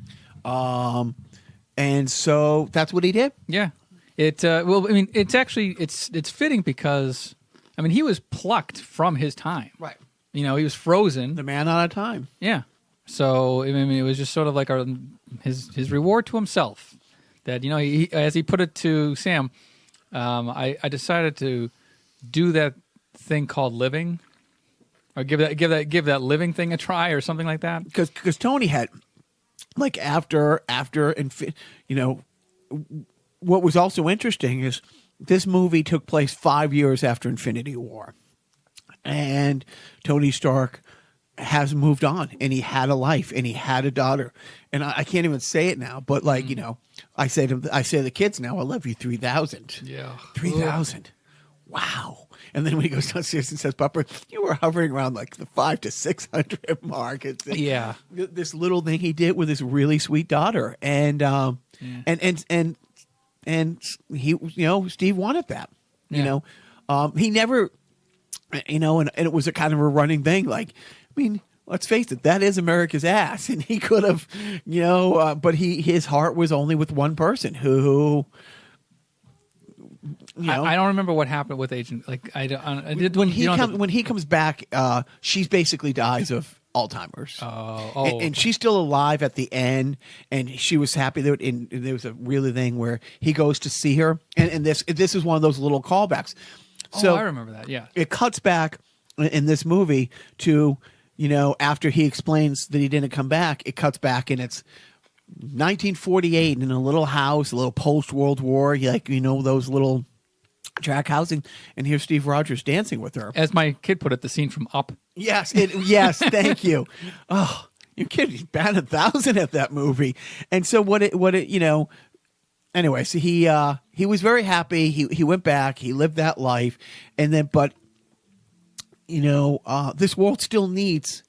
And so that's what he did. Yeah. It's actually it's fitting because he was plucked from his time. Right. He was frozen. The man out of time. Yeah. So it was just sort of like his reward to himself. That he, as he put it to Sam, I decided to do that thing called living, or give that living thing a try, or something like that. Because Tony had, like, after what was also interesting is this movie took place 5 years after Infinity War, and Tony Stark has moved on, and he had a life, and he had a daughter, and I can't even say it now, but like I say to the kids now, I love you 3,000. Yeah, 3,000. Wow. And then when he goes downstairs and says, Papa, you were hovering around like the 500 to 600 mark. Yeah. This little thing he did with his really sweet daughter. And he, Steve wanted that, he never, and it was a kind of a running thing. Like, let's face it, that is America's ass. And he could have, but his heart was only with one person who, I don't remember what happened with Agent. Like when he comes back, she basically dies of Alzheimer's. And she's still alive at the end, and she was happy that there was a really thing where he goes to see her, and this is one of those little callbacks. So I remember that. Yeah, it cuts back in this movie to after he explains that he didn't come back. It cuts back, and it's 1948 in a little house, a little post-World War, those little track housing, and here's Steve Rogers dancing with her. As my kid put it, the scene from Up. Yes, thank you. Oh, your kid, he's batted 1,000 at that movie. And so anyway, so he was very happy. He went back, he lived that life, and then, but this world still needs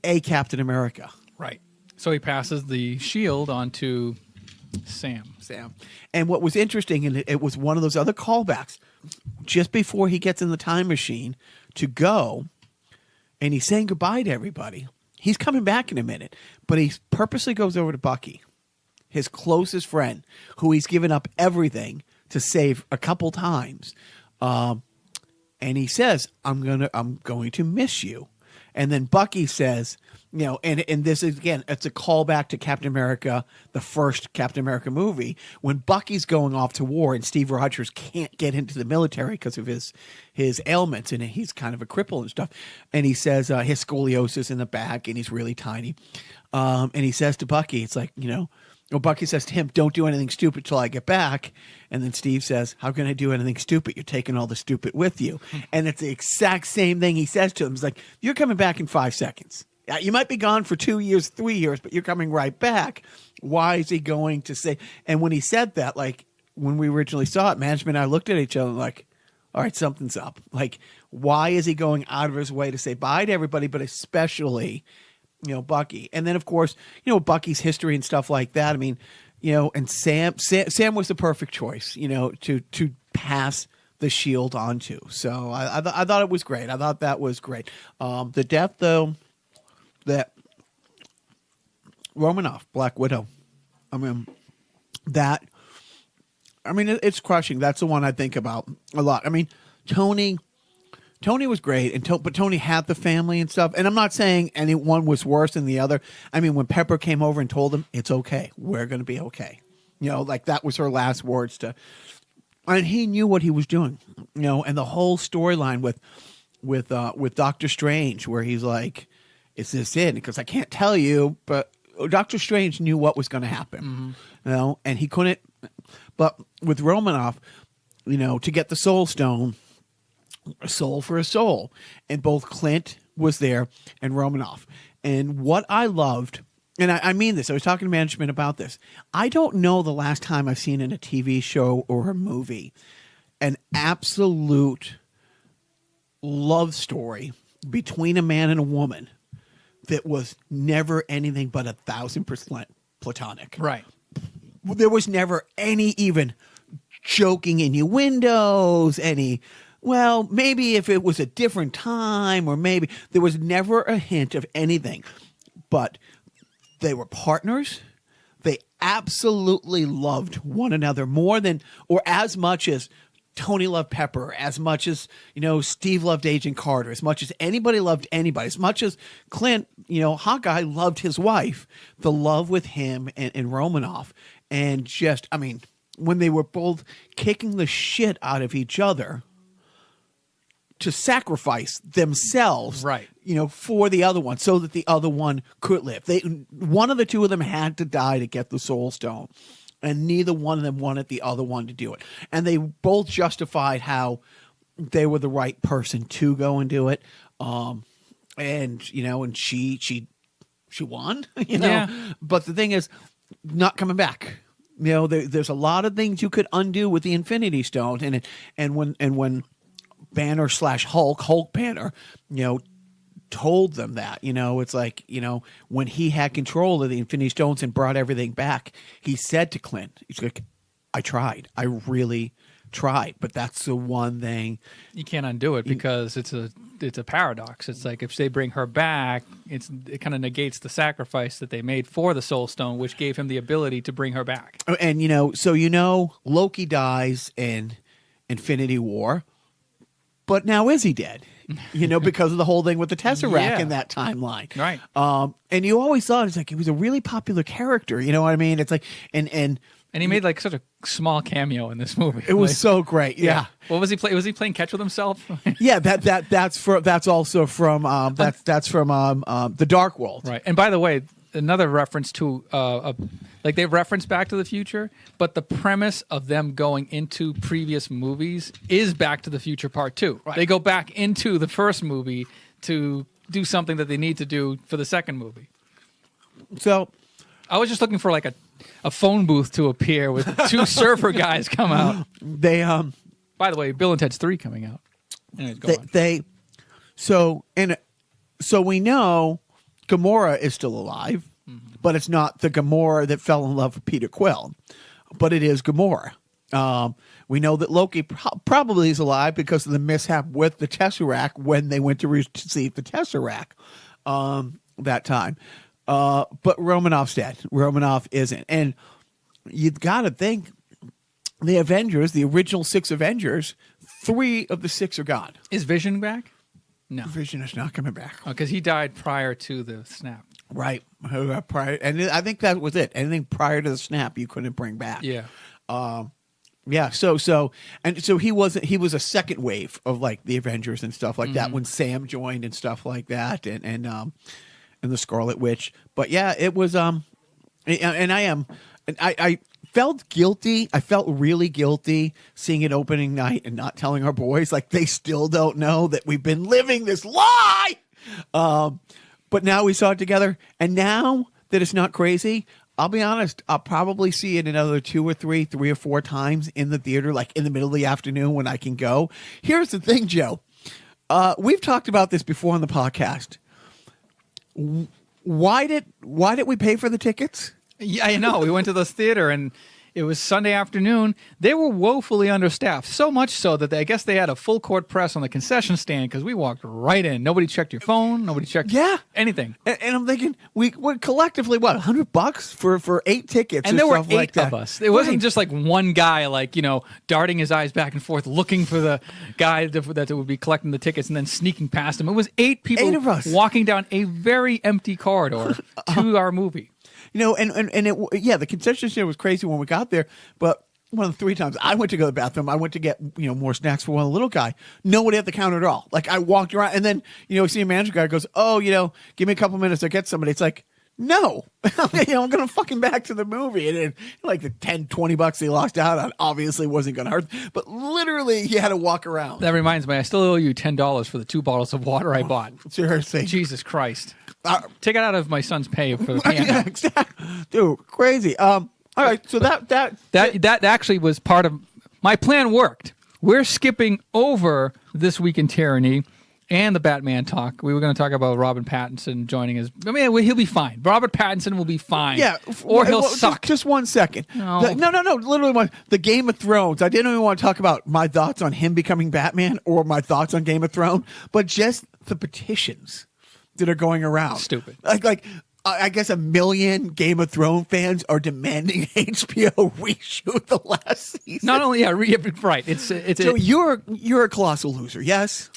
a Captain America. Right. So he passes the shield on to Sam. And what was interesting, and it was one of those other callbacks, just before he gets in the time machine to go, and he's saying goodbye to everybody. He's coming back in a minute, but he purposely goes over to Bucky, his closest friend, who he's given up everything to save a couple times. And he says, I'm going to miss you. And then Bucky says, and this is, again, it's a callback to Captain America, the first Captain America movie, when Bucky's going off to war and Steve Rogers can't get into the military because of his ailments, and he's kind of a cripple and stuff. And he says his scoliosis in the back, and he's really tiny. And he says to Bucky, it's like, Bucky says to him, don't do anything stupid till I get back. And then Steve says, how can I do anything stupid? You're taking all the stupid with you. And it's the exact same thing he says to him. He's like, you're coming back in 5 seconds. You might be gone for 2 years, 3 years, but you're coming right back. Why is he going to say? And when he said that, like when we originally saw it, management and I looked at each other like, all right, something's up. Like, why is he going out of his way to say bye to everybody, but especially, Bucky? And then, of course, Bucky's history and stuff like that. I mean, and Sam was the perfect choice, to pass the shield onto. So I thought it was great. I thought that was great. The death, though, that Romanoff, Black Widow, it's crushing. That's the one I think about a lot. I mean, Tony was great, but Tony had the family and stuff. And I'm not saying anyone was worse than the other. I mean, when Pepper came over and told him, it's okay, we're going to be okay. Like that was her last words and he knew what he was doing, and the whole storyline with Doctor Strange, where he's like, is this it? Because I can't tell you, but Doctor Strange knew what was going to happen, and he couldn't. But with Romanoff, to get the Soul Stone, a soul for a soul, and both Clint was there and Romanoff. And what I loved, and I mean this, I was talking to management about this. I don't know the last time I've seen in a TV show or a movie an absolute love story between a man and a woman that was never anything but 1,000% platonic. Right. There was never any even joking innuendos, well, maybe if it was a different time, or maybe there was never a hint of anything. But they were partners. They absolutely loved one another more than, or as much as Tony loved Pepper, as much as, Steve loved Agent Carter, as much as anybody loved anybody, as much as Clint, Hawkeye loved his wife. The love with him and Romanoff, and just, when they were both kicking the shit out of each other to sacrifice themselves, right, for the other one, so that the other one could live. One of the two of them had to die to get the Soul Stone, and neither one of them wanted the other one to do it. And they both justified how they were the right person to go and do it. And she won, Yeah. But the thing is, not coming back. There's a lot of things you could undo with the Infinity Stone, and when Banner / Hulk Banner, told them that, it's like, when he had control of the Infinity Stones and brought everything back, he said to Clint, he's like, I tried. I really tried. But that's the one thing. You can't undo it because it's a paradox. It's like if they bring her back, it kind of negates the sacrifice that they made for the Soul Stone, which gave him the ability to bring her back. And, Loki dies in Infinity War. But now is he dead? Because of the whole thing with the Tesseract in that timeline. Right. And you always thought, it's like, he was a really popular character. You know what I mean? It's like, and he made like such a small cameo in this movie. It was so great. Yeah. What was he playing? Was he playing catch with himself? Yeah. That's also from The Dark World. Right. And by the way, another reference to they've referenced Back to the Future, but the premise of them going into previous movies is Back to the Future Part 2. Right. They go back into the first movie to do something that they need to do for the second movie. So I was just looking for like a phone booth to appear with two surfer guys come out. They by the way, Bill and Ted's 3 coming out. Anyways, go on. So we know Gamora is still alive, but it's not the Gamora that fell in love with Peter Quill, but it is Gamora. We know that Loki probably is alive because of the mishap with the Tesseract when they went to receive the Tesseract that time. But Romanoff's dead. Romanoff isn't. And you've got to think, the Avengers, the original 6 Avengers, 3 of the 6 are gone. Is Vision back? No. Vision is not coming back. Because he died prior to the snap. Right. Prior, and I think that was it. Anything prior to the snap, you couldn't bring back. Yeah. Yeah. So he was a second wave of like the Avengers and stuff like that when Sam joined and stuff like that, and the Scarlet Witch. But yeah, it was I felt guilty. I felt really guilty seeing it opening night and not telling our boys. Like, they still don't know that we've been living this lie. But now we saw it together. And now that it's not crazy, I'll be honest, I'll probably see it another 3 or 4 times in the theater, like in the middle of the afternoon when I can go. Here's the thing, Joe. We've talked about this before on the podcast. Why did we pay for the tickets? Yeah, I know. We went to this theater, and it was Sunday afternoon. They were woefully understaffed, so much so that I guess they had a full court press on the concession stand because we walked right in. Nobody checked your phone. Nobody checked anything. And I'm thinking, we collectively, what, $100 for 8 tickets? And there were 8 like that. of us. It wasn't just like one guy, like, darting his eyes back and forth, looking for the guy that would be collecting the tickets and then sneaking past him. It was 8 people 8 of us walking down a very empty corridor to our movie. The concession stand was crazy when we got there, but one of the 3 times I went to go to the bathroom, I went to get, more snacks for one of the little guy. Nobody at the counter at all. Like, I walked around and then, see a manager guy goes, oh, give me a couple minutes to get somebody. It's like, no, I'm going to fucking back to the movie. And then, like, the $10-20 he lost out on obviously wasn't going to hurt, but literally he had to walk around. That reminds me, I still owe you $10 for the 2 bottles of water I bought. Seriously. Jesus Christ. Take it out of my son's pay for the piano. Yeah, exactly. Dude, crazy. All right, so that actually was part of my plan. Worked. We're skipping over This Week in Tyranny and the Batman talk. We were going to talk about Robert Pattinson joining us. I mean, he'll be fine. Robert Pattinson will be fine. Yeah, or he'll suck. Just 1 second. No. No. Literally, the Game of Thrones. I didn't even want to talk about my thoughts on him becoming Batman or my thoughts on Game of Thrones, but just the petitions that are going around. Stupid. Like I guess 1 million Game of Thrones fans are demanding HBO reshoot the last season. Not only, right. It's so you're a colossal loser, yes?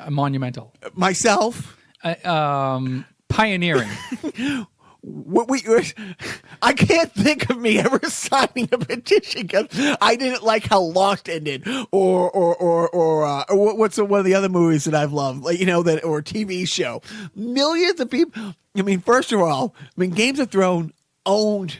Monumental. Myself? Pioneering. I can't think of me ever signing a petition because I didn't like how Lost ended, or what's one of the other movies that I've loved, like that, or TV show. Millions of people. I mean, first of all, Games of Thrones owned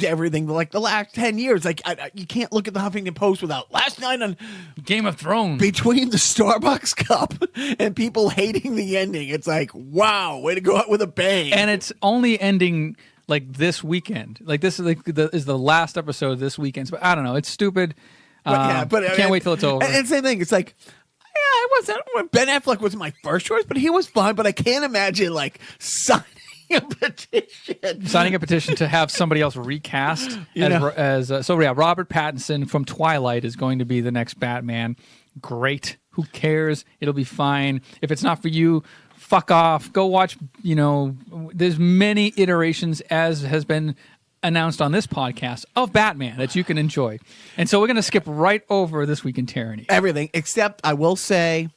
everything like the last 10 years. Like, you can't look at the Huffington Post without last night on Game of Thrones. Between the Starbucks cup and people hating the ending, it's like, wow, way to go out with a bang. And it's only ending like this weekend. Like, this is like is the last episode this weekend. But I don't know. It's stupid. But can't wait till it's over. And same thing. It's like, yeah, it wasn't. Ben Affleck was my first choice, but he was fine. But I can't imagine like signing a petition to have somebody else recast Robert Pattinson from Twilight is going to be the next Batman. Great. Who cares? It'll be fine. If it's not for you, fuck off. Go watch, there's many iterations, as has been announced on this podcast, of Batman that you can enjoy. And so we're going to skip right over This Week in Tyranny. Everything, except I will say,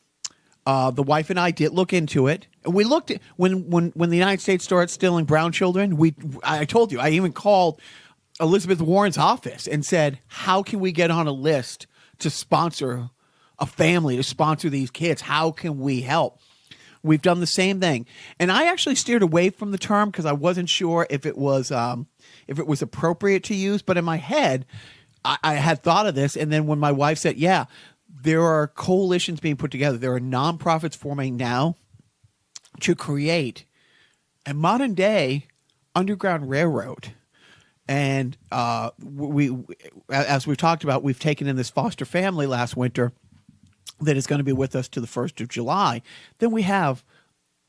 the wife and I did look into it. And we looked at when the United States started stealing brown children. I told you, I even called Elizabeth Warren's office and said, how can we get on a list to sponsor a family, to sponsor these kids? How can we help? We've done the same thing. And I actually steered away from the term because I wasn't sure if it was appropriate to use. But in my head, I had thought of this. And then when my wife said, yeah, there are coalitions being put together. There are nonprofits forming now to create a modern day underground railroad. And we, as we've talked about, we've taken in this foster family last winter that is going to be with us to the 1st of July. Then we have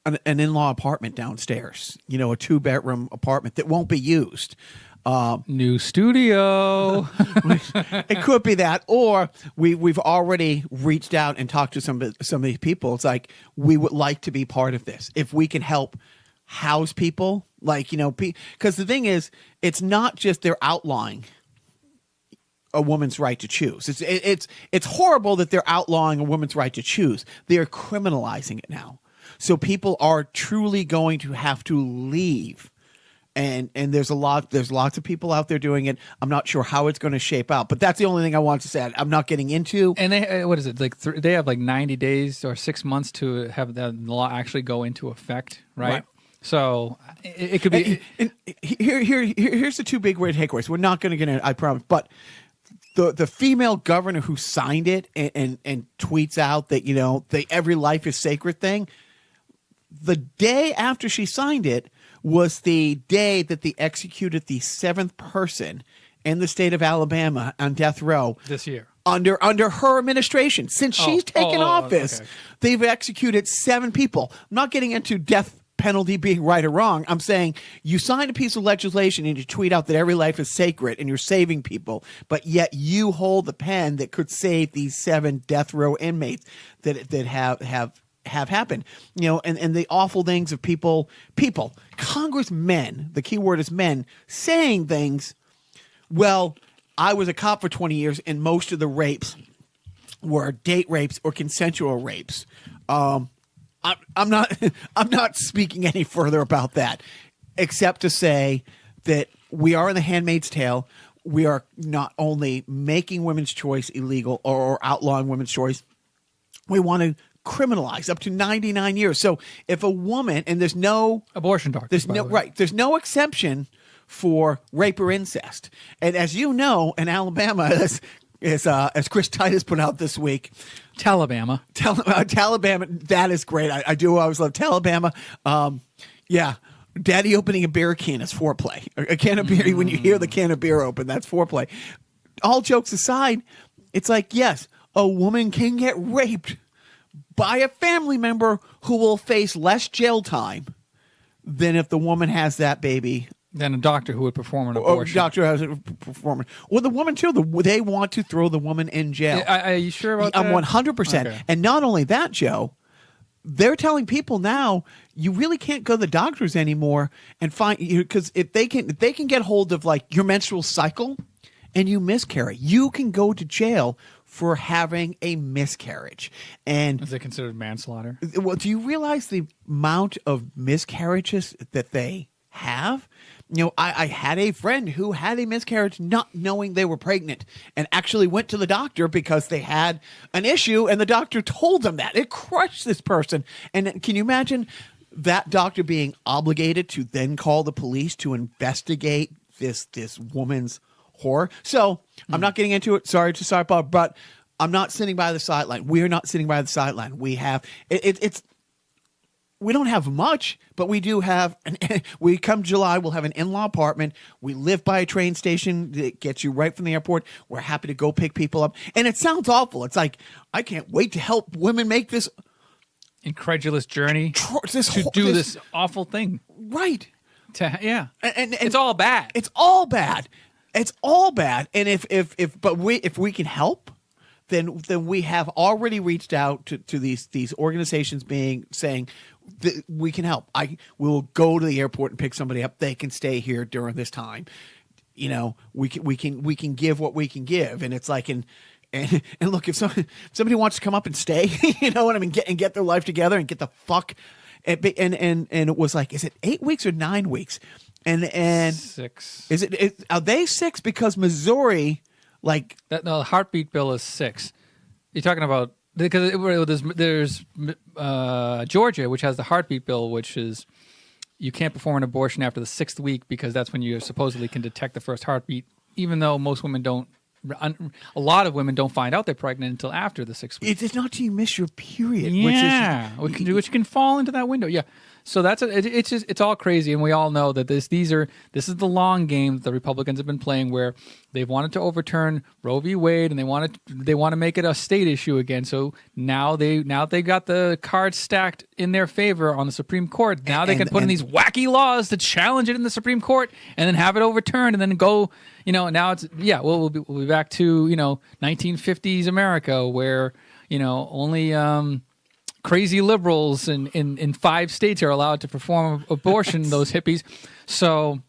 an in-law apartment downstairs, a 2-bedroom apartment that won't be used. New studio. It could be that, or we've already reached out and talked to some of these people. It's like, we would like to be part of this. If we can help house people, like, because the thing is, it's not just their outlying a woman's right to choose. It's horrible that they're outlawing a woman's right to choose. They are criminalizing it now. So people are truly going to have to leave. And there's lots of people out there doing it. I'm not sure how it's going to shape out, but that's the only thing I want to say. I'm not getting into. And they, what is it, like they have like 90 days or 6 months to have the law actually go into effect, right? So it could be. Here's the two big takeaways. We're not going to get in, I promise. But the female governor who signed it and tweets out that, the every life is sacred thing, the day after she signed it was the day that they executed the 7th person in the state of Alabama on death row this year. Under her administration. Since she's taken office, they've executed 7 people. I'm not getting into death penalty being right or wrong. I'm saying you sign a piece of legislation and you tweet out that every life is sacred and you're saving people, but yet you hold the pen that could save these 7 death row inmates that have happened, and the awful things of people, congressmen, the key word is men, saying things. Well, I was a cop for 20 years and most of the rapes were date rapes or consensual rapes. I'm not speaking any further about that, except to say that we are in the Handmaid's Tale. We are not only making women's choice illegal or outlawing women's choice, we want to criminalize up to 99 years. So if a woman, and there's no abortion doctors, there's no exception for rape or incest. And as you know, in Alabama, as Chris Titus put out this week, Talabama, that is great. I do always love Talabama. Yeah. Daddy opening a beer can is foreplay. A can of beer, when you hear the can of beer open, that's foreplay. All jokes aside, it's like, yes, a woman can get raped by a family member who will face less jail time than if the woman has that baby. Than a doctor who would perform an abortion. Or doctor has a performance. Or the woman, too. They want to throw the woman in jail. Are you sure about that? I'm 100%. Okay. And not only that, Joe, they're telling people now you really can't go to the doctors anymore and find, because if they can get hold of like your menstrual cycle and you miscarry, you can go to jail for having a miscarriage. And is it considered manslaughter? Well, do you realize the amount of miscarriages that they have? I had a friend who had a miscarriage not knowing they were pregnant and actually went to the doctor because they had an issue and the doctor told them that. It crushed this person. And can you imagine that doctor being obligated to then call the police to investigate this woman's horror? So I'm not getting into it. Sorry to sidebar, but I'm not sitting by the sideline. We're not sitting by the sideline. We have we don't have much, but we do have. We come July, we'll have an in-law apartment. We live by a train station that gets you right from the airport. We're happy to go pick people up, and it sounds awful. It's like I can't wait to help women make this incredulous journey to do this awful thing. Right. And it's all bad. It's all bad. It's all bad. And if we can help, then we have already reached out to these organizations saying that we can help. We will go to the airport and pick somebody up. They can stay here during this time. We can give what we can give. And it's like and look, if somebody wants to come up and stay, you know what I mean, get their life together and get the fuck. And it was like, is it 8 weeks or 9 weeks? And 6. Are they 6 because Missouri, like that? No, the heartbeat bill is 6. You're talking about because there's Georgia, which has the heartbeat bill, which is you can't perform an abortion after the 6th week because that's when you supposedly can detect the first heartbeat. Even though most women don't, a lot of women don't find out they're pregnant until after the 6th week. It's not till you miss your period. Yeah, which can fall into that window. Yeah. So it's all crazy, and we all know that this is the long game that the Republicans have been playing, where they've wanted to overturn Roe v. Wade, and they want to make it a state issue again. So now they got the cards stacked in their favor on the Supreme Court. Now they can put in these wacky laws to challenge it in the Supreme Court, and then have it overturned, and then go. Now it's we'll be back to 1950s America, where only. Crazy liberals in 5 states are allowed to perform abortion, those hippies. So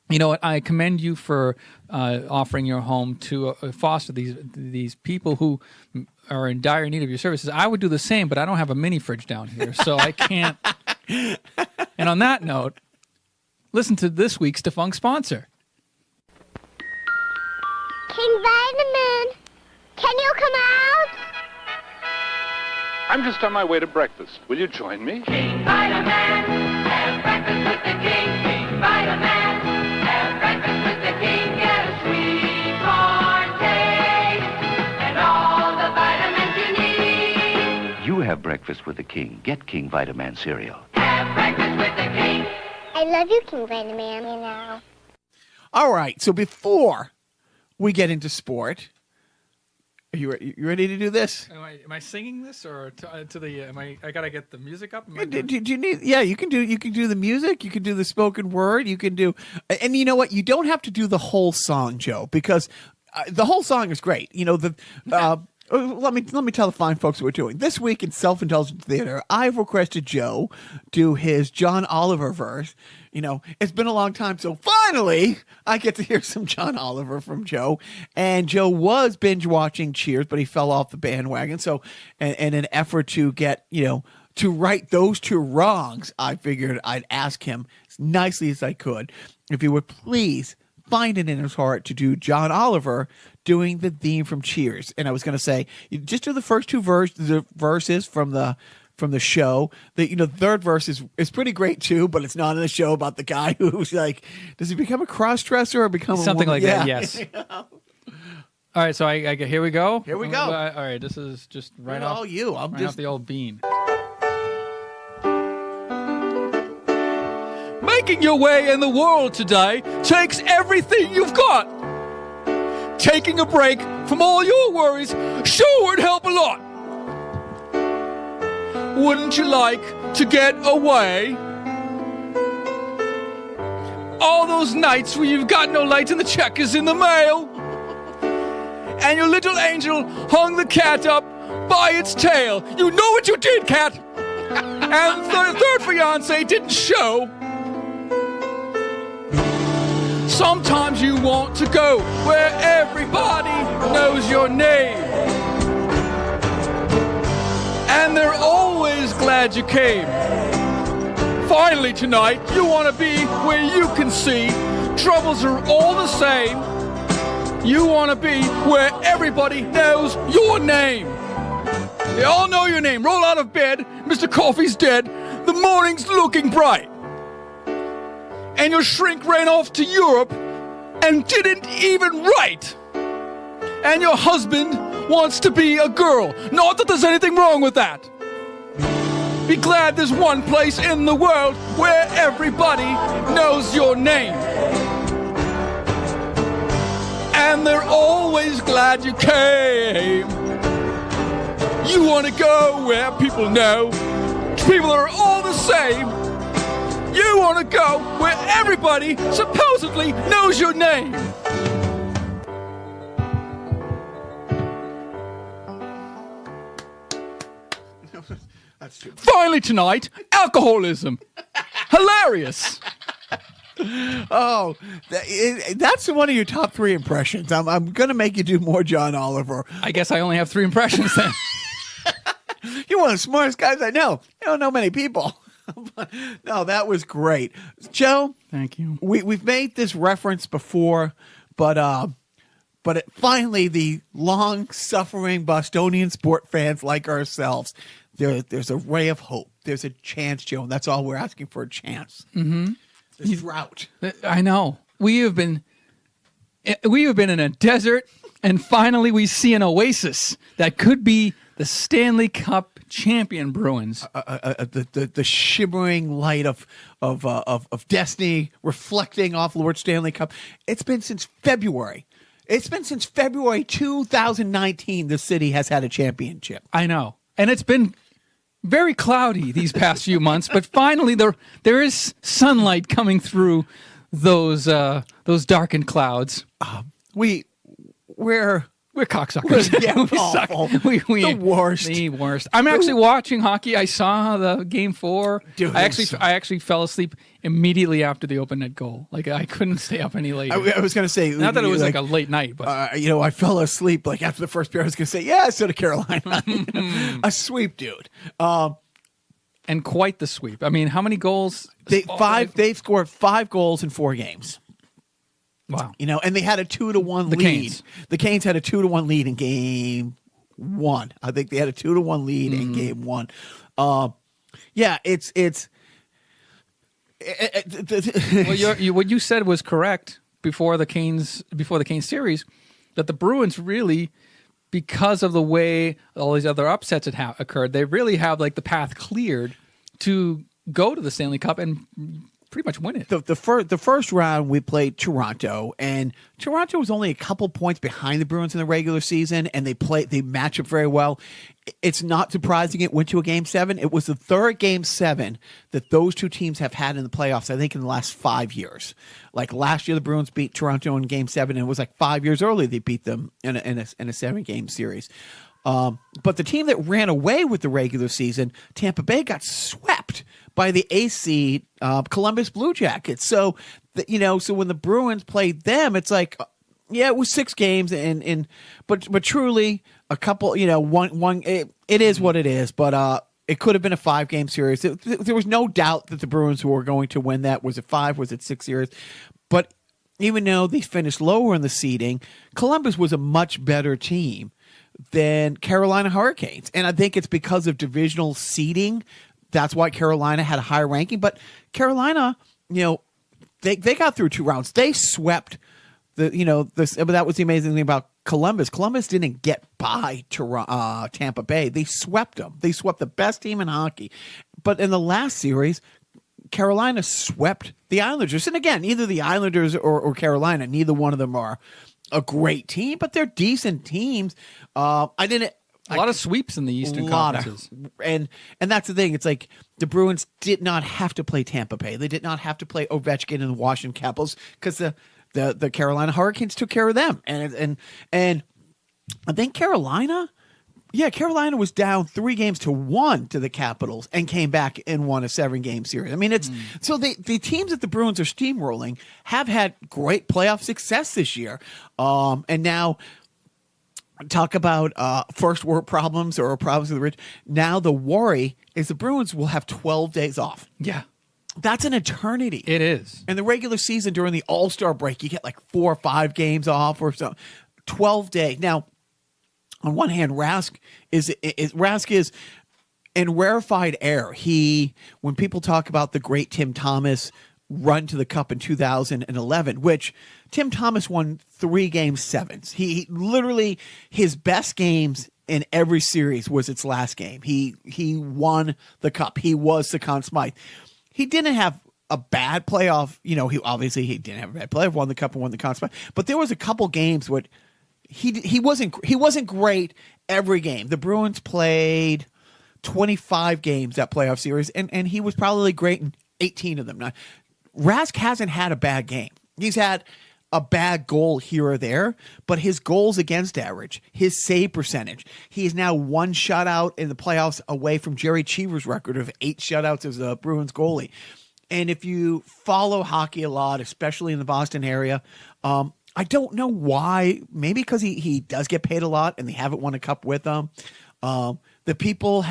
You know what? I commend you for offering your home to foster these people who are in dire need of your services. I would do the same, but I don't have a mini fridge down here, so I can't. And on that note, listen to this week's defunct sponsor. King Vitamin, can you come out? I'm just on my way to breakfast. Will you join me? King Vitamin, have breakfast with the King. King Vitamin, have breakfast with the King. Get a sweet corn cake and all the vitamins you need. You have breakfast with the King. Get King Vitamin cereal. Have breakfast with the King. I love you, King Vitamin, you know. All right, so before we get into sport, are you ready to do this? Am I singing this or to the? I gotta get the music up. Do you need? Yeah, you can do the music. You can do the spoken word. You can do, and you know what? You don't have to do the whole song, Joe, because the whole song is great. You know let me tell the fine folks what we're doing this week in Self-Indulgent Theater. I've requested Joe do his John Oliver verse. You know, it's been a long time, so finally I get to hear some John Oliver from Joe. And Joe was binge watching Cheers, but he fell off the bandwagon. So, in an effort to get, to right those two wrongs, I figured I'd ask him as nicely as I could if he would please find it in his heart to do John Oliver doing the theme from Cheers. And I was going to say, you just do the first two verses from the show. The third verse is pretty great too, but it's not in the show about the guy who's like, does he become a cross-dresser or become something a like that? Yes. All right, so I here we go. Here we go. All right, this is just right off. All you. I'm just off the old bean. Making your way in the world today takes everything you've got. Taking a break from all your worries sure would help a lot. Wouldn't you like to get away? All those nights where you've got no light and the check is in the mail, and your little angel hung the cat up by its tail. You know what you did, cat. And the third fiance didn't show. Sometimes you want to go where everybody knows your name, and they're always glad you came. Finally tonight, you want to be where you can see troubles are all the same. You want to be where everybody knows your name. They all know your name. Roll out of bed, Mr. Coffee's dead. The morning's looking bright. And your shrink ran off to Europe and didn't even write. And your husband wants to be a girl. Not that there's anything wrong with that. Be glad there's one place in the world where everybody knows your name. And they're always glad you came. You want to go where people know people are all the same. You want to go where everybody supposedly knows your name. That's too Finally tonight, alcoholism. Hilarious. Oh, that's one of your top 3 impressions. I'm going to make you do more John Oliver. I guess I only have 3 impressions then. You're one of the smartest guys I know. You don't know many people. No, that was great. Joe, Thank you. We've made this reference before, but finally the long-suffering Bostonian sport fans like ourselves, there's a ray of hope. There's a chance, Joe, and that's all we're asking for, a chance. Mm-hmm. This drought. I know. We have been in a desert, and finally we see an oasis that could be the Stanley Cup champion Bruins. The shimmering light of destiny reflecting off Lord Stanley Cup. It's been since February. It's been since February 2019 the city has had a championship. I know. And it's been very cloudy these past few months, but finally there is sunlight coming through those darkened clouds. We're We're cocksuckers. Yeah, we suck. awful. We The worst. The worst. I'm actually watching hockey. I saw the game 4. Dude, I actually fell asleep immediately after the open net goal. Like I couldn't stay up any later. I was going to say, Not that it was like a late night, but I fell asleep like after the first period. I was going to say, yeah, so did Carolina. A sweep, dude. and quite the sweep. I mean, how many goals? They've scored 5 goals in 4 games. Wow. And they had a 2-1 lead. Canes. The Canes had a 2-1 lead in game 1. I think they had a 2-1 lead in game 1. Yeah, it's Well, what you said was correct before the Canes series, that the Bruins really, because of the way all these other upsets had occurred, they really have like the path cleared to go to the Stanley Cup and pretty much win it. The first round we played Toronto, and Toronto was only a couple points behind the Bruins in the regular season, and they match up very well. It's not surprising it went to a Game 7. It was the third Game 7 that those two teams have had in the playoffs, I think, in the last 5 years. Like last year, the Bruins beat Toronto in Game 7, and it was like 5 years earlier they beat them in a 7-game series. But the team that ran away with the regular season, Tampa Bay, got swept by the AC Columbus Blue Jackets. So when the Bruins played them, it's like, yeah, it was 6 games, but truly a couple, one. It is what it is, but it could have been a 5-game series. There was no doubt that the Bruins were going to win that. Was it 5? Was it 6 series? But even though they finished lower in the seeding, Columbus was a much better team than Carolina Hurricanes. And I think it's because of divisional seeding. That's why Carolina had a higher ranking. But Carolina, they got through 2 rounds. They swept but that was the amazing thing about Columbus. Columbus didn't get by Tampa Bay. They swept them. They swept the best team in hockey. But in the last series, Carolina swept the Islanders. And again, either the Islanders or Carolina, neither one of them are a great team, but they're decent teams. A lot of sweeps in the Eastern Conferences. And that's the thing. It's like the Bruins did not have to play Tampa Bay. They did not have to play Ovechkin and the Washington Capitals because the Carolina Hurricanes took care of them. And I think Carolina was down 3-1 to the Capitals and came back and won a 7-game series. I mean, so the teams that the Bruins are steamrolling have had great playoff success this year. And now talk about first world problems or problems of the rich. Now the worry is the Bruins will have 12 days off. Yeah. That's an eternity. It is. In the regular season during the All-Star break, you get like 4 or 5 games off or something. 12 days. Now, on one hand, Rask is in rarefied air. When people talk about the great Tim Thomas run to the Cup in 2011, which Tim Thomas won 3 Game 7s. He literally, his best games in every series was its last game. He won the Cup. He was the Conn Smythe. He didn't have a bad playoff. He didn't have a bad playoff. Won the Cup and won the Conn Smythe. But there was a couple games where he wasn't great every game. The Bruins played 25 games that playoff series, and he was probably great in 18 of them. Now, Rask hasn't had a bad game. He's had a bad goal here or there, but his goals against average, his save percentage, he is now 1 shutout in the playoffs away from Jerry Cheever's record of 8 shutouts as a Bruins goalie. And if you follow hockey a lot, especially in the Boston area, I don't know why. Maybe because he does get paid a lot and they haven't won a cup with him. The people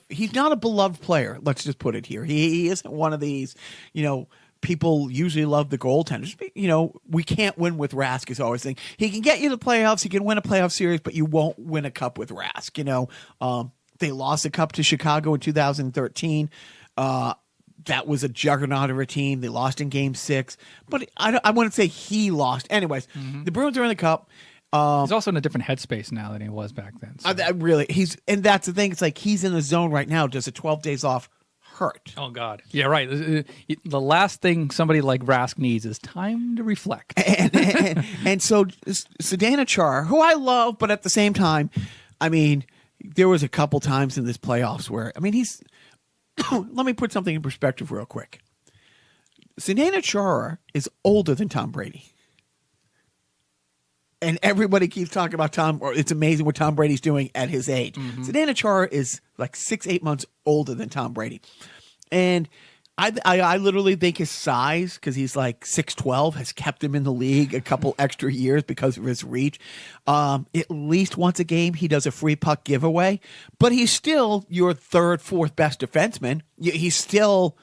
he's not a beloved player. Let's just put it here. He isn't one of these, people usually love the goaltenders. We can't win with Rask is always the thing. He can get you to the playoffs. He can win a playoff series, but you won't win a cup with Rask. They lost a cup to Chicago in 2013. That was a juggernaut of a team. They lost in Game 6, but I wouldn't say he lost. Anyways, The Bruins are in the cup. He's also in a different headspace now than he was back then. So. And that's the thing. It's like he's in the zone right now. Does a 12 days off hurt? Oh God, yeah, right. The last thing somebody like Rask needs is time to reflect. and so Zdeno Chara, who I love, but at the same time, I mean, there was a couple times in this playoffs where he's. Let me put something in perspective real quick. Zdeno Chara is older than Tom Brady. And everybody keeps talking about Tom. Or it's amazing what Tom Brady's doing at his age. Zdeno Chara is like 6-8 months older than Tom Brady, and I literally think his size, because he's like 6'12", has kept him in the league a couple extra years because of his reach. At least once a game, he does a free puck giveaway, but he's still your third, fourth best defenseman. He's still,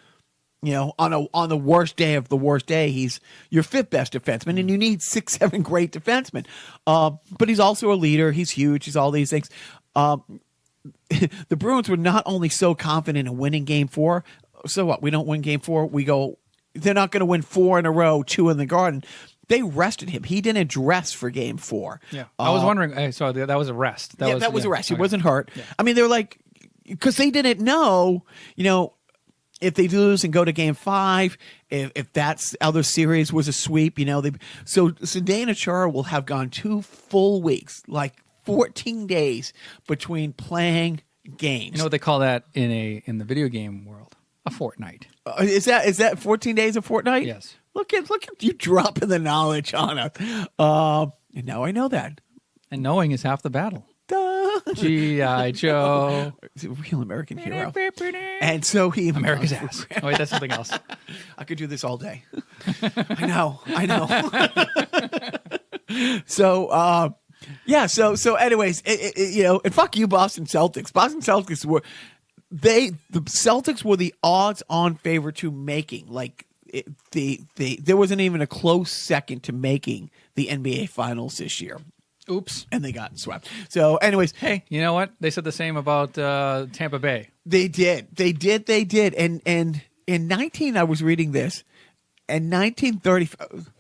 on the worst day of the worst day, he's your fifth best defenseman, and you need 6-7 great defensemen. But he's also a leader. He's huge. He's all these things. The Bruins were not only so confident in winning Game 4. So what? We don't win Game 4. We go. They're not going to win 4 in a row, 2 in the Garden. They rested him. He didn't dress for Game 4. Yeah, I was wondering. So that was a rest. That was a rest. He okay. wasn't hurt. Yeah. I mean, they're like, because they didn't know, if they lose and go to Game 5, if that's other series was a sweep, so Zdeno Chara will have gone 2 full weeks, like 14 days between playing games. You know what they call that in the video game world? A fortnight. Is that 14 days a fortnight? Yes. Look at you dropping the knowledge on us. And now I know that. And knowing is half the battle. Duh. G.I. Joe. He's a real American hero. And so he America's ass. Oh, wait, that's something else. I could do this all day. I know. So, So anyways, and fuck you, Boston Celtics. Boston Celtics were the Celtics were the odds-on favorite to making. Like there wasn't even a close second to making the NBA Finals this year. Oops. And they got swept. So, anyways, hey, you know what? They said the same about Tampa Bay. They did. And in 19, I was reading this. In 1935,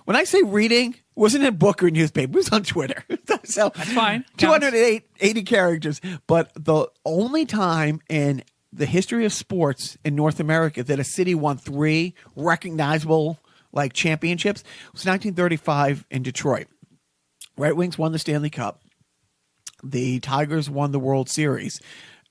when I say reading, it wasn't in a book or newspaper. It was on Twitter. So that's fine. 280 characters. But the only time in the history of sports in North America that a city won 3 recognizable championships was 1935 in Detroit. Red Wings won the Stanley Cup. The Tigers won the World Series.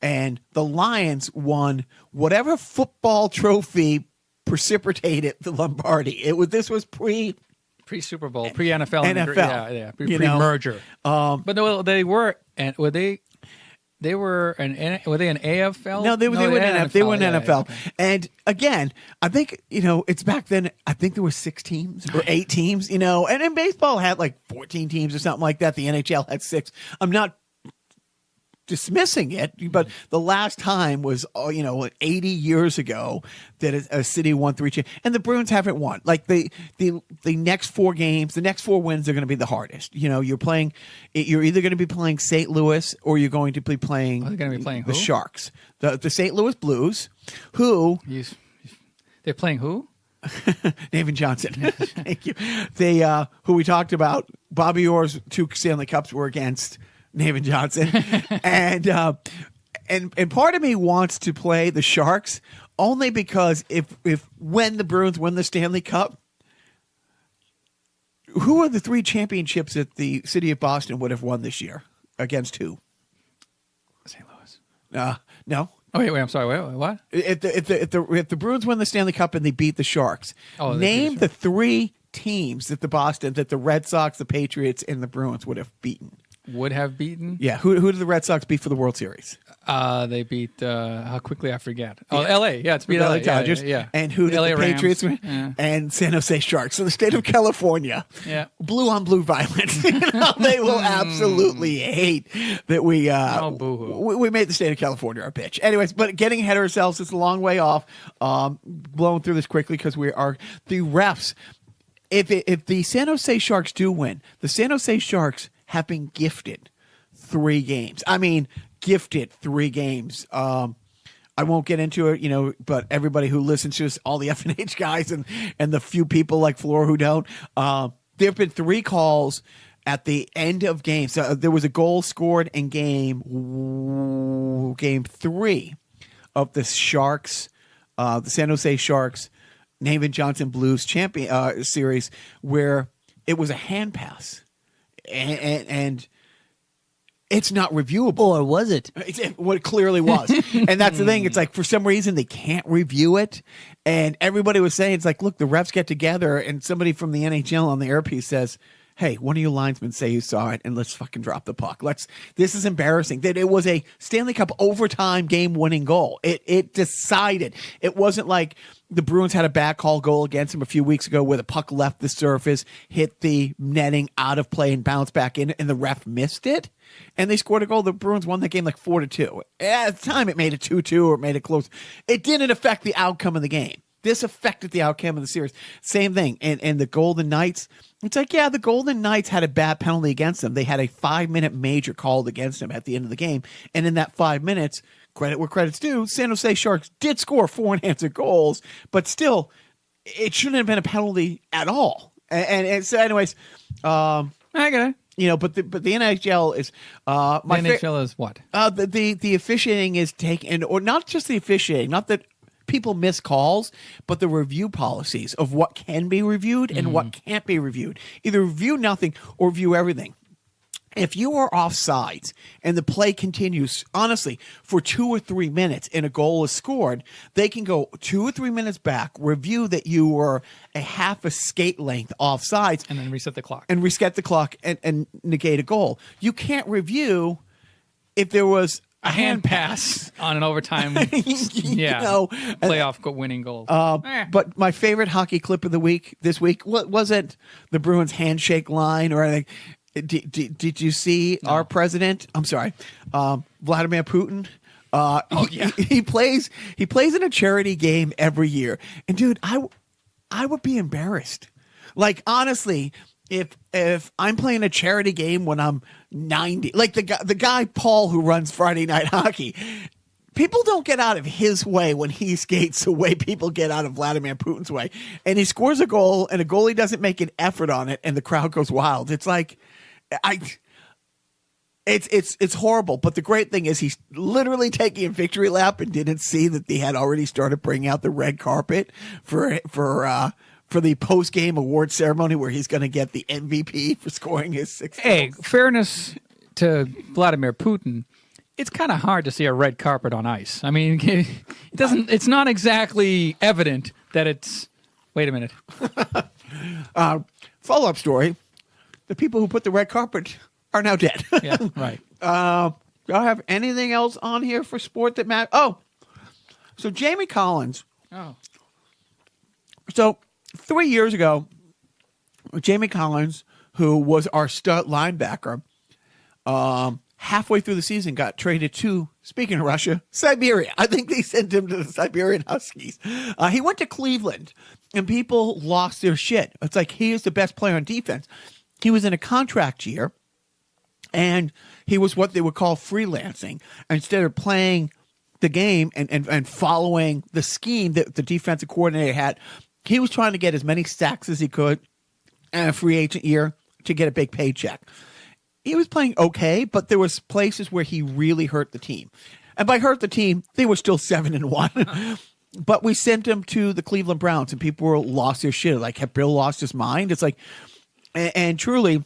And the Lions won whatever football trophy precipitated the Lombardi. This was pre-Super Bowl, pre-NFL, NFL, pre-merger. But no, they were, and were they? They were an AFL? No, they were an NFL. They were an NFL. Yeah, okay. And again, I think it's back then. I think there were 6 teams or 8 teams. And in baseball had 14 teams or something like that. The NHL had 6. I'm not dismissing it, but the last time was 80 years ago that a city won 3 and the Bruins haven't won. The next 4 games, the next 4 wins are going to be the hardest. You're either going to be playing St. Louis or you're going to be playing the Sharks, the St. Louis Blues, who they're playing who? Nathan Johnson. Thank you. They who we talked about. Bobby Orr's 2 Stanley Cups were against Nathan Johnson, and part of me wants to play the Sharks only because if when the Bruins win the Stanley Cup, who are the 3 championships that the city of Boston would have won this year against who? St. Louis. No. Oh wait, I'm sorry. Wait, what? If the Bruins win the Stanley Cup and they beat the Sharks, name the 3 teams that the Red Sox, the Patriots, and the Bruins would have beaten. Would have beaten? Yeah. Who did the Red Sox beat for the World Series? They beat, how quickly I forget. Oh, L.A. Yeah, it's beat the L.A. Dodgers. Yeah. And who did the Patriots win? Yeah. And San Jose Sharks. So the state of California, blue on blue violence. They will absolutely hate that we made the state of California our bitch. Anyways, but getting ahead of ourselves, it's a long way off. Blowing through this quickly because we are the refs. If the San Jose Sharks do win, the San Jose Sharks have been gifted 3 games. I mean, gifted 3 games. I won't get into it, but everybody who listens to us, all the F&H guys and the few people like Flora who don't, there have been 3 calls at the end of games. There was a goal scored in game 3 of the Sharks, the San Jose Sharks, Nathan Johnson Blues champion series, where it was a hand pass. And it's not reviewable, or was it? What it clearly was. And that's the thing. It's for some reason they can't review it. And everybody was saying, it's look, the refs get together and somebody from the NHL on the airpiece says, hey, one of you linesmen say you saw it, and let's fucking drop the puck. This is embarrassing. That it was a Stanley Cup overtime game-winning goal. It decided. It wasn't like the Bruins had a back call goal against them a few weeks ago where the puck left the surface, hit the netting out of play, and bounced back in, and the ref missed it. And they scored a goal. The Bruins won the game like 4-2. At the time, it made it 2-2 or it made it close. It didn't affect the outcome of the game. This affected the outcome of the series. Same thing. And the Golden Knights, it's like, yeah, the Golden Knights had a bad penalty against them. They had a 5-minute major called against them at the end of the game. And in that 5 minutes, credit where credit's due, San Jose Sharks did score 4 unanswered goals, but still, it shouldn't have been a penalty at all. And so, anyways, I get it. you know, but the NHL is The NHL is what? the officiating is taken, or not just the officiating, not that people miss calls, but the review policies of what can be reviewed and what can't be reviewed. Either review nothing or review everything. If you are offsides and the play continues, honestly, for 2 or 3 minutes and a goal is scored, they can go 2 or 3 minutes back, review that you were a half a skate length offsides. And then reset the clock. And reset the clock and negate a goal. You can't review if there was A hand pass on an overtime playoff winning goal. But my favorite hockey clip of the week this week wasn't the Bruins handshake line or anything. Did you see our president? I'm sorry, Vladimir Putin. He plays in a charity game every year, and dude, I would be embarrassed. Like honestly, if I'm playing a charity game when I'm 90, like the guy Paul who runs Friday Night Hockey. People don't get out of his way when he skates the way people get out of Vladimir Putin's way. And he scores a goal, and a goalie doesn't make an effort on it, and the crowd goes wild. It's like, it's horrible. But the great thing is he's literally taking a victory lap and didn't see that they had already started bringing out the red carpet for the post-game award ceremony where he's going to get the MVP for scoring his 6 goals. Hey, fairness to Vladimir Putin, it's kind of hard to see a red carpet on ice. I mean, it doesn't. It's not exactly evident that it's. Wait a minute. Follow-up story: the people who put the red carpet are now dead. Yeah, right. Do I have anything else on here for sport that matters? Oh, so Jamie Collins. Oh, So 3 years ago, Jamie Collins, who was our stud linebacker, halfway through the season got traded to, speaking of Russia, Siberia. I think they sent him to the Siberian Huskies. He went to Cleveland, and people lost their shit. It's like he is the best player on defense. He was in a contract year, and he was what they would call freelancing. Instead of playing the game and following the scheme that the defensive coordinator had, he was trying to get as many sacks as he could in a free agent year to get a big paycheck. He was playing okay, but there was places where he really hurt the team. And by hurt the team, they were still 7-1. But we sent him to the Cleveland Browns, and people were lost their shit. Like, had Bill lost his mind? It's like, and truly,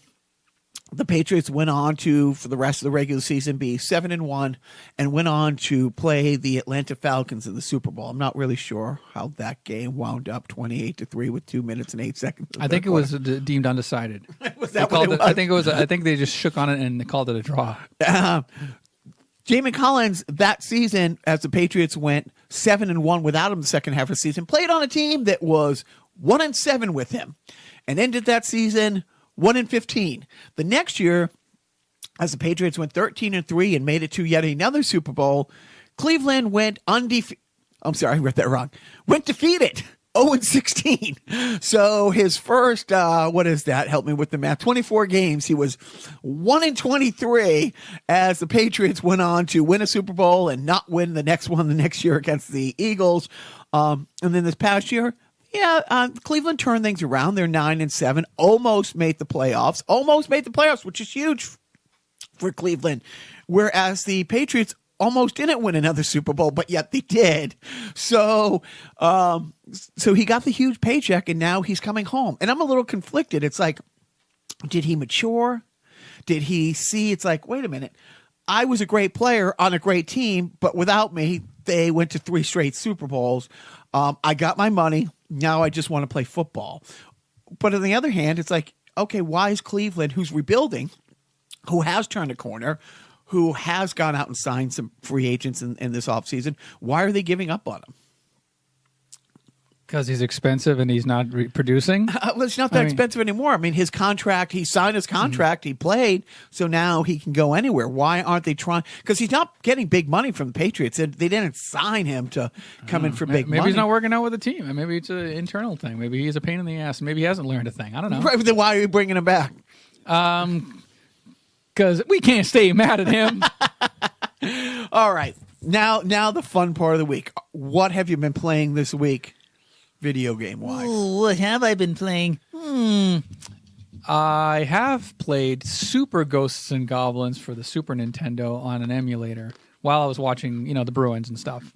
the Patriots went on to, for the rest of the regular season, be 7-1 and went on to play the Atlanta Falcons in the Super Bowl. I'm not really sure how that game wound up 28-3 with 2 minutes and 8 seconds. I think it was deemed undecided. Was that what it was? I think it was. I think they just shook on it and they called it a draw. Jamie Collins that season, as the Patriots went 7-1 without him the second half of the season, played on a team that was 1-7 with him, and ended that season 1-15. The next year, as the Patriots went 13-3 and made it to yet another Super Bowl, Cleveland went undefeated. I'm sorry, I read that wrong. Went defeated, 0-16. So his first, what is that? Help me with the math. 24 games. He was 1-23 as the Patriots went on to win a Super Bowl and not win the next one the next year against the Eagles. And then this past year, Cleveland turned things around. They're 9-7, almost made the playoffs, which is huge for Cleveland. Whereas the Patriots almost didn't win another Super Bowl, but yet they did. So he got the huge paycheck, and now he's coming home. And I'm a little conflicted. It's like, did he mature? Did he see? It's like, wait a minute. I was a great player on a great team, but without me, they went to 3 straight Super Bowls. I got my money. Now I just want to play football. But on the other hand, it's like, okay, why is Cleveland, who's rebuilding, who has turned a corner, who has gone out and signed some free agents in this offseason, why are they giving up on him? Because he's expensive and he's not producing? Well, it's not that expensive anymore. I mean, his contract, he signed his contract, he played, so now he can go anywhere. Why aren't they trying? Because he's not getting big money from the Patriots. They didn't sign him to come in for big money. Maybe he's not working out with the team. And maybe it's an internal thing. Maybe he's a pain in the ass. Maybe he hasn't learned a thing. I don't know. Right, then why are you bringing him back? Because we can't stay mad at him. All right. Now the fun part of the week. What have you been playing this week, video game wise? What have I been playing? I have played Super Ghosts and Goblins for the Super Nintendo on an emulator while I was watching, the Bruins and stuff.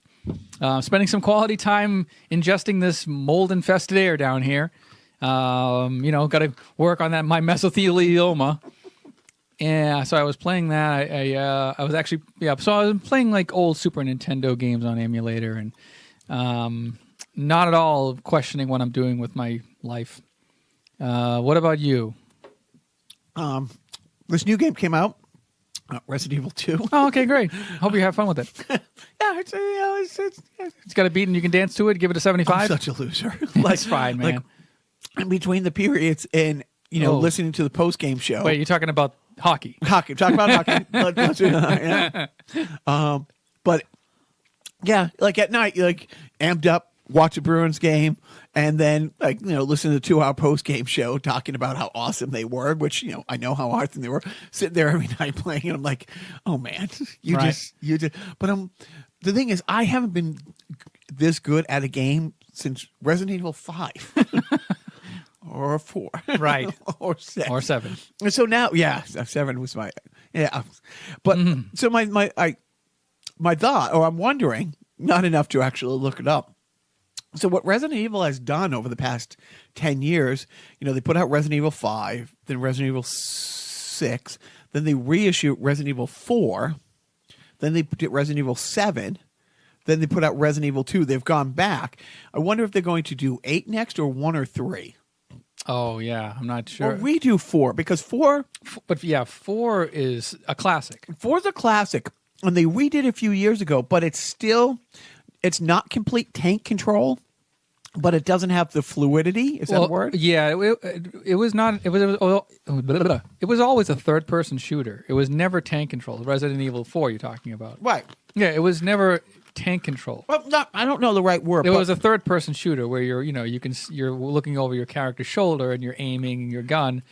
Spending some quality time ingesting this mold-infested air down here. Got to work on my mesothelioma. Yeah, so I was playing that. I was actually So I was playing like old Super Nintendo games on emulator, and not at all questioning what I'm doing with my life. What about you? This new game came out, Resident Evil 2. Oh, okay, great. Hope you have fun with it. Yeah, It's got a beat and you can dance to it. Give it a 75. I'm such a loser. That's fine, man. Like, in between the periods and listening to the post game show. Wait, you're talking about hockey? Hockey. Talk about hockey. Yeah. But yeah, like at night, amped up, watch a Bruins game, and then listen to the 2-hour post game show talking about how awesome they were. Which I know how awesome they were. Sitting there every night playing, and I'm like, oh man, you just. But the thing is, I haven't been this good at a game since Resident Evil 5. Or 4. Right. Or 6. Or 7. And so now, 7 was my, But so my thought, or I'm wondering, not enough to actually look it up. So what Resident Evil has done over the past 10 years, they put out Resident Evil 5, then Resident Evil 6, then they reissue Resident Evil 4, then they did Resident Evil 7, then they put out Resident Evil 2. They've gone back. I wonder if they're going to do 8 next or 1 or 3. Oh, yeah. I'm not sure. Or redo 4, because 4... But yeah, 4 is a classic. 4 is a classic, and they redid it a few years ago, but it's not complete tank control, but it doesn't have the fluidity. Is that a word? Yeah, it was not. It was always a third-person shooter. It was never tank control. Resident Evil 4 you're talking about. Right. Yeah, it was never tank control. Well, I don't know the right word. It was a third-person shooter where you're looking over your character's shoulder and you're aiming your gun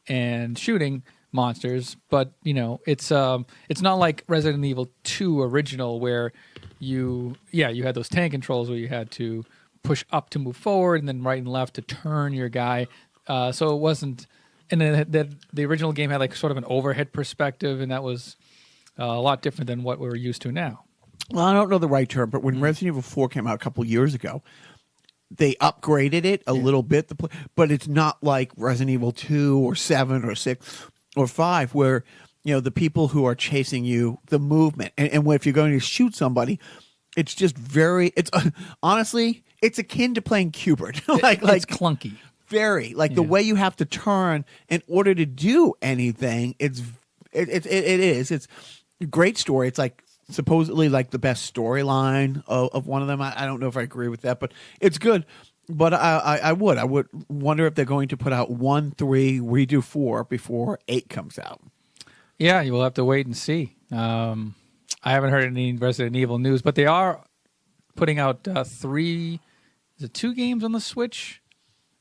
and shooting monsters. But it's not like Resident Evil 2 original where you had those tank controls where you had to push up to move forward and then right and left to turn your guy. So it wasn't. And then the original game had like sort of an overhead perspective, and that was a lot different than what we're used to now. Well, I don't know the right term, but when Resident Evil 4 came out a couple years ago, they upgraded it a little bit, but it's not like Resident Evil 2 or 7 or 6 or 5 where, the people who are chasing you, the movement, and if you're going to shoot somebody, it's just honestly, it's akin to playing Cubert. It's clunky. Very. The way you have to turn in order to do anything, it is. It's a great story. It's supposedly the best storyline of one of them. I don't know if I agree with that, but it's good. But I would wonder if they're going to put out 1, 3, redo 4 before 8 comes out. Yeah, you will have to wait and see. I haven't heard any Resident Evil news, but they are putting out 3. Is it 2 games on the Switch?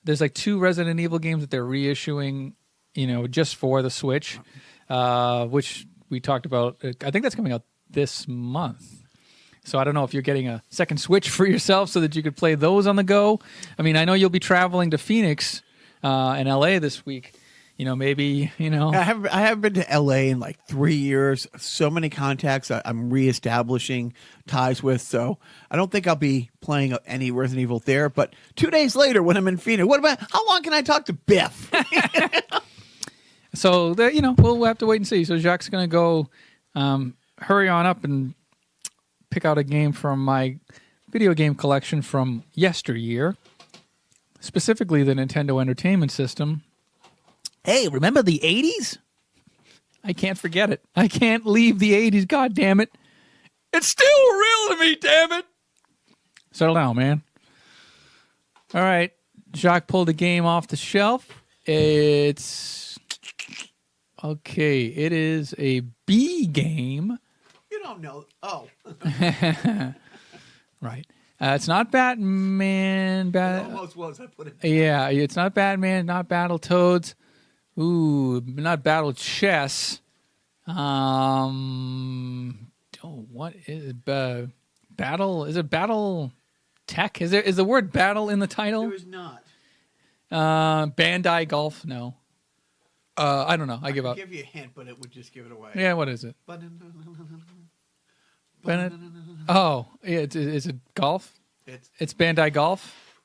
There's 2 Resident Evil games that they're reissuing, just for the Switch, which we talked about. I think that's coming out this month. So I don't know if you're getting a second Switch for yourself so that you could play those on the go. I mean, I know you'll be traveling to Phoenix and LA this week. Maybe. I haven't been to LA in 3 years. So many contacts I'm reestablishing ties with. So I don't think I'll be playing any Resident Evil there. But 2 days later, when I'm in Phoenix, how long can I talk to Biff? So we'll have to wait and see. So Jacques is going to go hurry on up and pick out a game from my video game collection from yesteryear, specifically the Nintendo Entertainment System. Hey, remember the 80s? I can't forget it. I can't leave the 80s, God damn it. It's still real to me, damn it. Settle down, man. All right. Jacques pulled the game off the shelf. It's... Okay, it is a B game. You don't know. Oh. Right. It's not Batman. It almost was. I put it. Yeah, it's not Batman, not Battletoads. Ooh, not Battle Chess. Oh, what is Battle? Is it Battle Tech? Is the word battle in the title? There is not. Bandai Golf? No. I don't know. I give up. Give you a hint, but it would just give it away. Yeah, what is it? Oh, yeah, is it golf? It's Bandai Golf.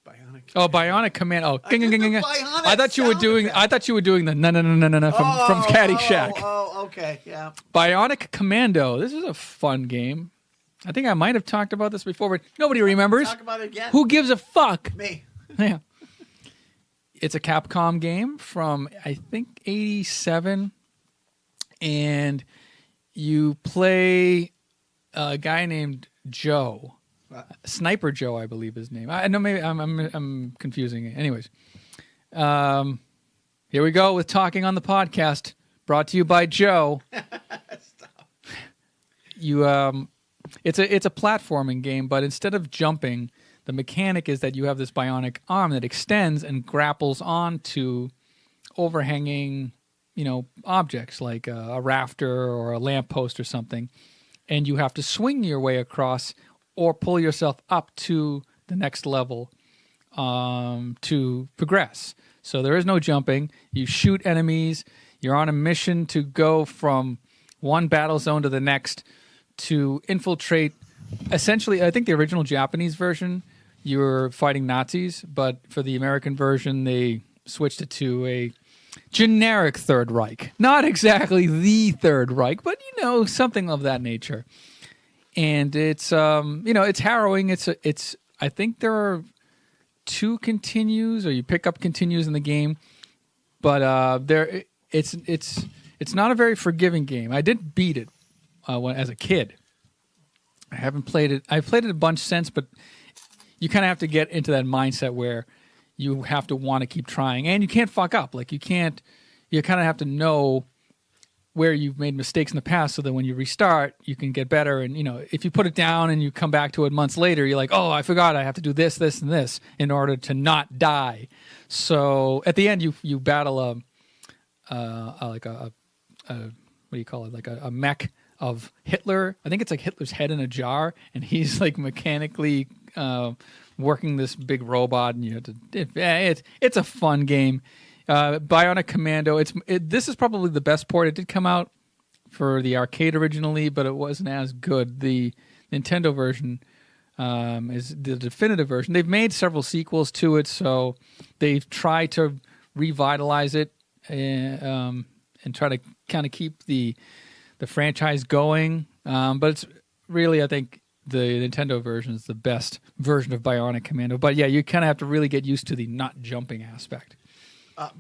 Bionic. Oh, Bionic Command. Oh, ging, ging, ging, ging. Bionic I thought you were doing. sound I thought you were doing the no from Caddyshack. Oh, okay, yeah. Bionic Commando. This is a fun game. I think I might have talked about this before, but nobody remembers. Talk about it again. Who gives a fuck? Me. Yeah. It's a Capcom game from, I think, 87. And you play a guy named Joe. Sniper Joe, I believe his name. I know, maybe I'm confusing it. Anyways. Here we go with Talking on the Podcast, brought to you by Joe. Stop. It's a platforming game, but instead of jumping, the mechanic is that you have this bionic arm that extends and grapples onto overhanging, objects like a rafter or a lamppost or something, and you have to swing your way across or pull yourself up to the next level to progress. So there is no jumping. You shoot enemies. You're on a mission to go from one battle zone to the next to infiltrate. Essentially, I think the original Japanese version, you were fighting Nazis, but for the American version, they switched it to a generic Third Reich. Not exactly the Third Reich, but, something of that nature. And it's, it's harrowing. I think there are 2 continues, or you pick up continues in the game, but it's not a very forgiving game. I did beat it as a kid. I haven't played it. I've played it a bunch since, but you kind of have to get into that mindset where you have to want to keep trying, and you can't fuck up. Like you kind of have to know where you've made mistakes in the past so that when you restart, you can get better. And, if you put it down and you come back to it months later, you're like, oh, I forgot I have to do this, this, and this in order to not die. So at the end, you battle what do you call it? Like a mech of Hitler. I think it's like Hitler's head in a jar, and he's like mechanically working this big robot, and you have to. It's a fun game. Bionic Commando. This is probably the best port. It did come out for the arcade originally, but it wasn't as good. The Nintendo version is the definitive version. They've made several sequels to it, so they've tried to revitalize it and try to kind of keep the franchise going. But it's really, I think, the Nintendo version is the best version of Bionic Commando. But yeah, you kind of have to really get used to the not jumping aspect.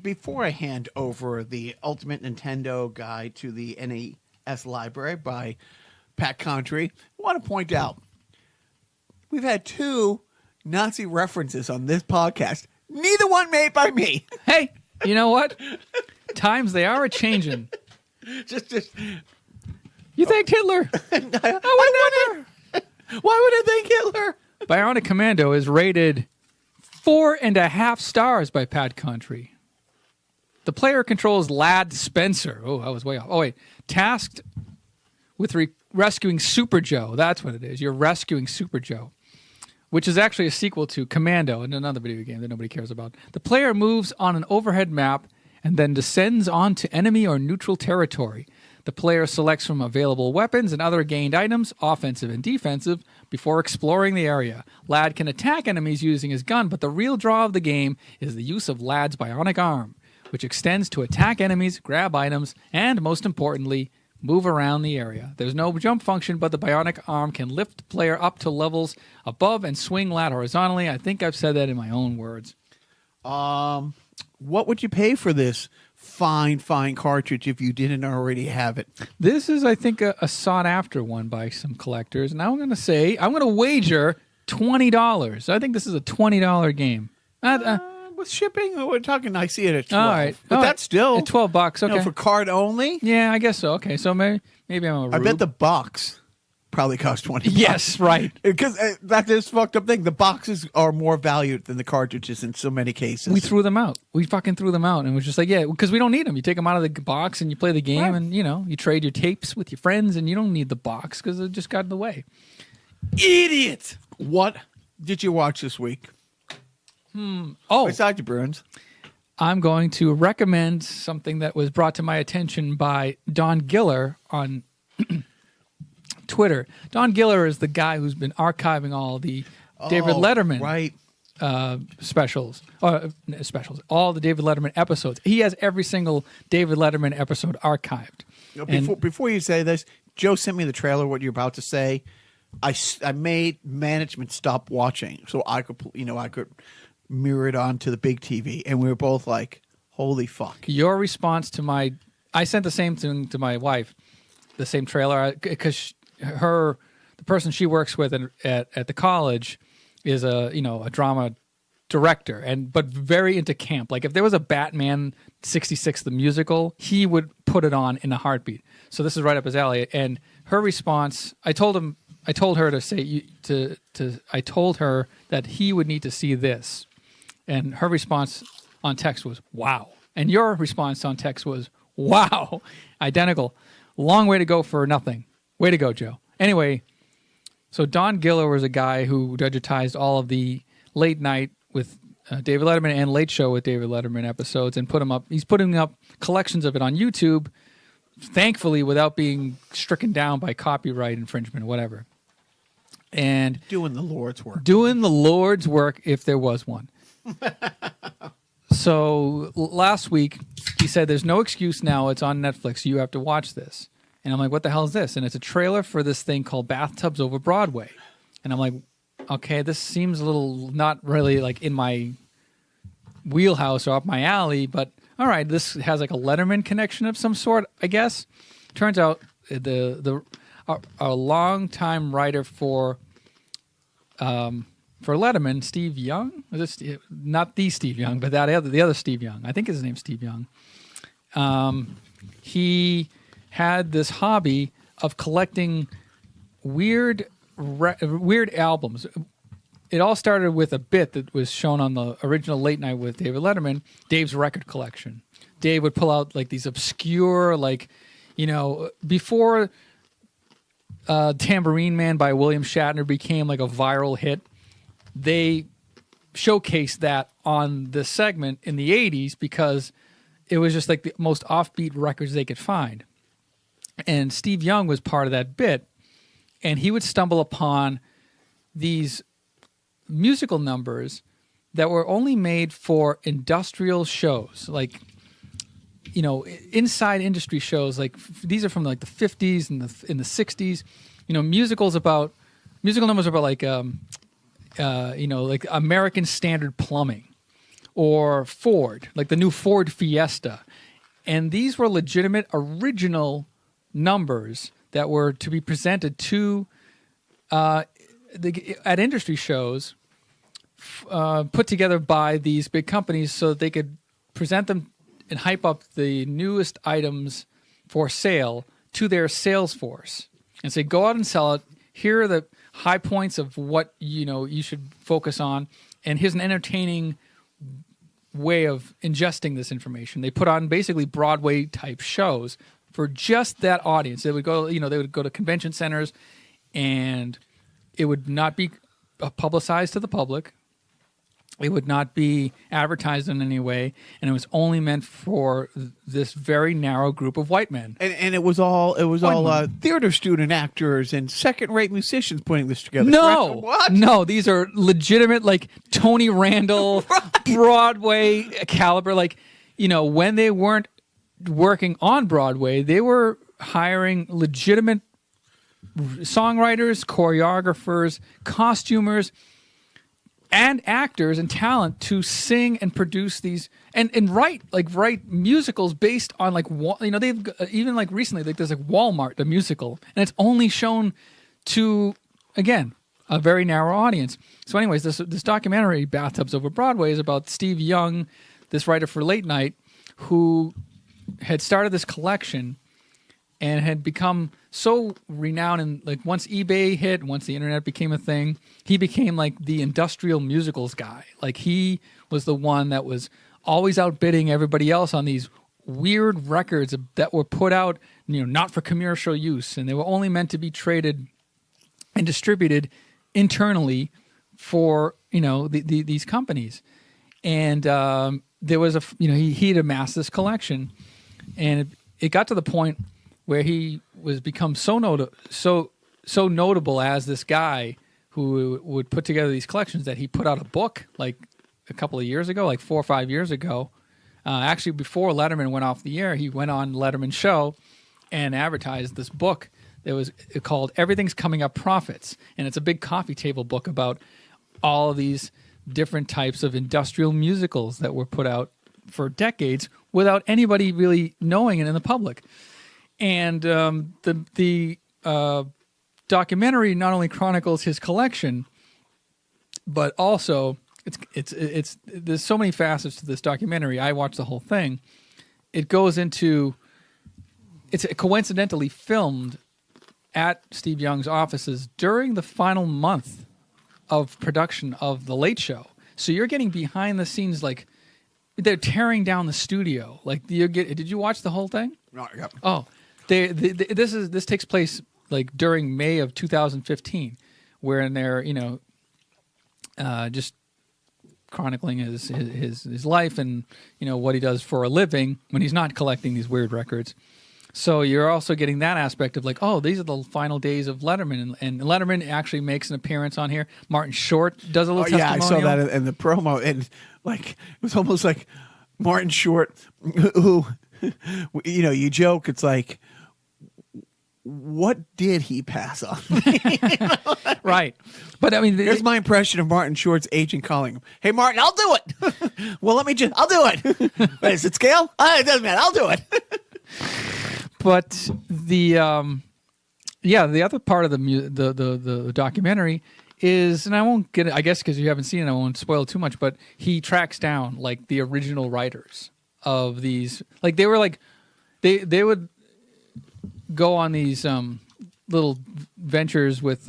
Before I hand over the Ultimate Nintendo Guide to the NES Library by Pat Contry, I want to point out we've had 2 Nazi references on this podcast. Neither one made by me. Hey, you know what? Times they are a-changing. Just You thanked Hitler. I would never. Why would I thank Hitler? Bionic Commando is rated 4.5 stars by Pat Contry. The player controls Lad Spencer. Oh, I was way off. Oh, wait. Tasked with rescuing Super Joe. That's what it is. You're rescuing Super Joe, which is actually a sequel to Commando, and another video game that nobody cares about. The player moves on an overhead map and then descends onto enemy or neutral territory. The player selects from available weapons and other gained items, offensive and defensive, before exploring the area. Lad can attack enemies using his gun, but the real draw of the game is the use of Lad's bionic arm, which extends to attack enemies, grab items, and, most importantly, move around the area. There's no jump function, but the bionic arm can lift the player up to levels above and swing Lad horizontally. I think I've said that in my own words. What would you pay for this fine cartridge if you didn't already have it? This is, I think, a sought-after one by some collectors. And I'm going to wager $20. I think this is a $20 game. With shipping, we're talking. I see it at 12. All right, but all that's still at $12. Okay, for card only. yeah, I guess so. Okay, so maybe I'm a rube. I bet the box probably cost $20. Yes, right. Because that's this fucked up thing. The boxes are more valued than the cartridges in so many cases. We threw them out. We fucking threw them out, and was just like, yeah, because we don't need them. You take them out of the box and you play the game, Right. and you trade your tapes with your friends, and you don't need the box because it just got in the way. Idiot. What did you watch this week? Oh, Besides the Bruins. I'm going to recommend something that was brought to my attention by Don Giller on Twitter. Don Giller is the guy who's been archiving all the David Letterman specials, all the David Letterman episodes. He has every single David Letterman episode archived. Before you say this, Joe sent me the trailer. What you're about to say, I made management stop watching so I could mirror it onto the big TV, and we were both like, "Holy fuck!" Your response to I sent the same thing to my wife, the same trailer, because the person she works with at the college is a drama director, but very into camp. Like if there was a Batman 66 the musical, he would put it on in a heartbeat. So this is right up his alley. And her response, I told her that he would need to see this. And her response on text was, wow. And your response on text was, wow. Identical. Long way to go for nothing. Way to go, Joe. Anyway, so Don Giller was a guy who digitized all of the late night with David Letterman and late show with David Letterman episodes and put them up. He's putting up collections of it on YouTube, thankfully without being stricken down by copyright infringement or whatever. And Doing the Lord's work. If there was one. So last week he said there's no excuse now, it's on Netflix, you have to watch this. And I'm like, what the hell is this? And it's a trailer for this thing called Bathtubs Over Broadway. And I'm like, okay, this seems a little not really like in my wheelhouse or up my alley, but all right, this has like a Letterman connection of some sort, I guess. Turns out a longtime writer for Letterman, Steve Young, not the Steve Young, but the other Steve Young. I think his name's Steve Young. He had this hobby of collecting weird albums. It all started with a bit that was shown on the original Late Night with David Letterman, Dave's record collection. Dave would pull out like these obscure, before Tambourine Man by William Shatner became like a viral hit, they showcased that on this segment in the 80s because it was just like the most offbeat records they could find. And Steve Young was part of that bit, and he would stumble upon these musical numbers that were only made for industrial shows, like, inside industry shows. Like these are from like the 50s and in the 60s. Musical numbers about like like American Standard Plumbing or Ford, like the new Ford Fiesta. And these were legitimate original numbers that were to be presented to at industry shows, put together by these big companies so that they could present them and hype up the newest items for sale to their sales force and say, go out and sell it. Here are the high points of what you should focus on, and here's an entertaining way of ingesting this information. They put on basically Broadway type shows for just that audience. They would go, they would go to convention centers, and it would not be publicized to the public. It would not be advertised in any way, and it was only meant for this very narrow group of white men. And it was all theater student actors and second-rate musicians putting this together. No, what? No, these are legitimate, like Tony Randall, right. Broadway caliber. Like, when they weren't working on Broadway, they were hiring legitimate songwriters, choreographers, costumers, and actors and talent to sing and produce these and write musicals based on like they've even like recently like there's like Walmart the musical, and it's only shown to again a very narrow audience. So anyways, this documentary Bathtubs Over Broadway is about Steve Young, this writer for Late Night, who had started this collection and had become so renowned. And like once eBay hit, once the internet became a thing, he became like the industrial musicals guy. Like he was the one that was always outbidding everybody else on these weird records that were put out, not for commercial use, and they were only meant to be traded and distributed internally for these companies. And there was he'd amassed this collection, and it got to the point where he was become so notable as this guy who would put together these collections that he put out a book like a couple of years ago, like 4 or 5 years ago. Actually, before Letterman went off the air, he went on Letterman's show and advertised this book that was called Everything's Coming Up Profits. And it's a big coffee table book about all of these different types of industrial musicals that were put out for decades without anybody really knowing it in the public. And the documentary not only chronicles his collection, but also it's there's so many facets to this documentary. I watched the whole thing. It goes into it's coincidentally filmed at Steve Young's offices during the final month of production of The Late Show. So you're getting behind the scenes, like they're tearing down the studio. Like did you watch the whole thing? No, yeah. Oh, this takes place like during May of 2015, wherein they're just chronicling his life and what he does for a living when he's not collecting these weird records. So you're also getting that aspect of like, oh, these are the final days of Letterman, and Letterman actually makes an appearance on here. Martin Short does a little testimonial. Yeah, I saw that in the promo, and like it was almost like Martin Short, who you joke, it's like, what did he pass on? Right. But I mean, here's my impression of Martin Short's agent calling him. Hey, Martin, I'll do it. Well, I'll do it. Wait, is it scale? It doesn't matter. I'll do it. But the other part of the documentary is, and I won't get it, I guess because you haven't seen it, I won't spoil too much, but he tracks down like the original writers of these. Like they were like, they would go on these little ventures with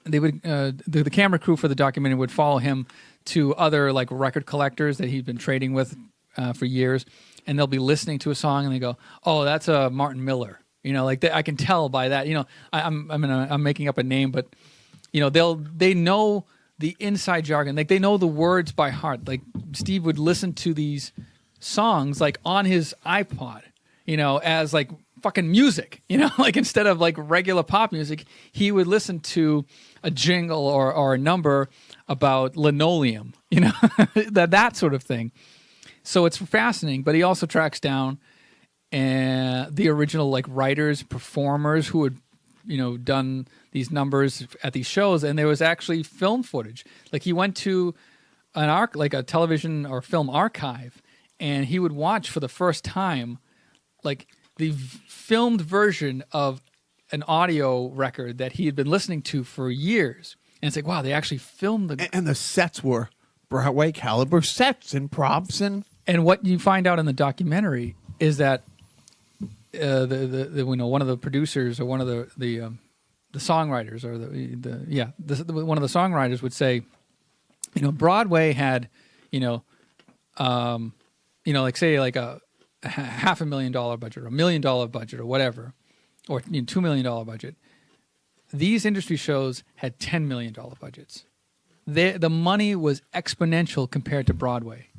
they would the camera crew for the documentary would follow him to other like record collectors that he'd been trading with for years, and they'll be listening to a song and they go, oh, that's a Martin Miller, like I can tell by that. I'm making up a name, but they know the inside jargon, like they know the words by heart. Like Steve would listen to these songs like on his iPod, as like fucking music, like instead of like regular pop music, he would listen to a jingle or a number about linoleum, that sort of thing. So it's fascinating, but he also tracks down the original like writers, performers who had done these numbers at these shows, and there was actually film footage. Like he went to a television or film archive, and he would watch for the first time like the filmed version of an audio record that he had been listening to for years. And it's like, wow, they actually filmed and the sets were Broadway caliber sets and props and what you find out in the documentary is that one of the producers or one of the songwriters or one of the songwriters would say, Broadway had like say like a $500,000 budget or $1 million budget or whatever, or $2 million budget. These industry shows had $10 million budgets. The money was exponential compared to Broadway.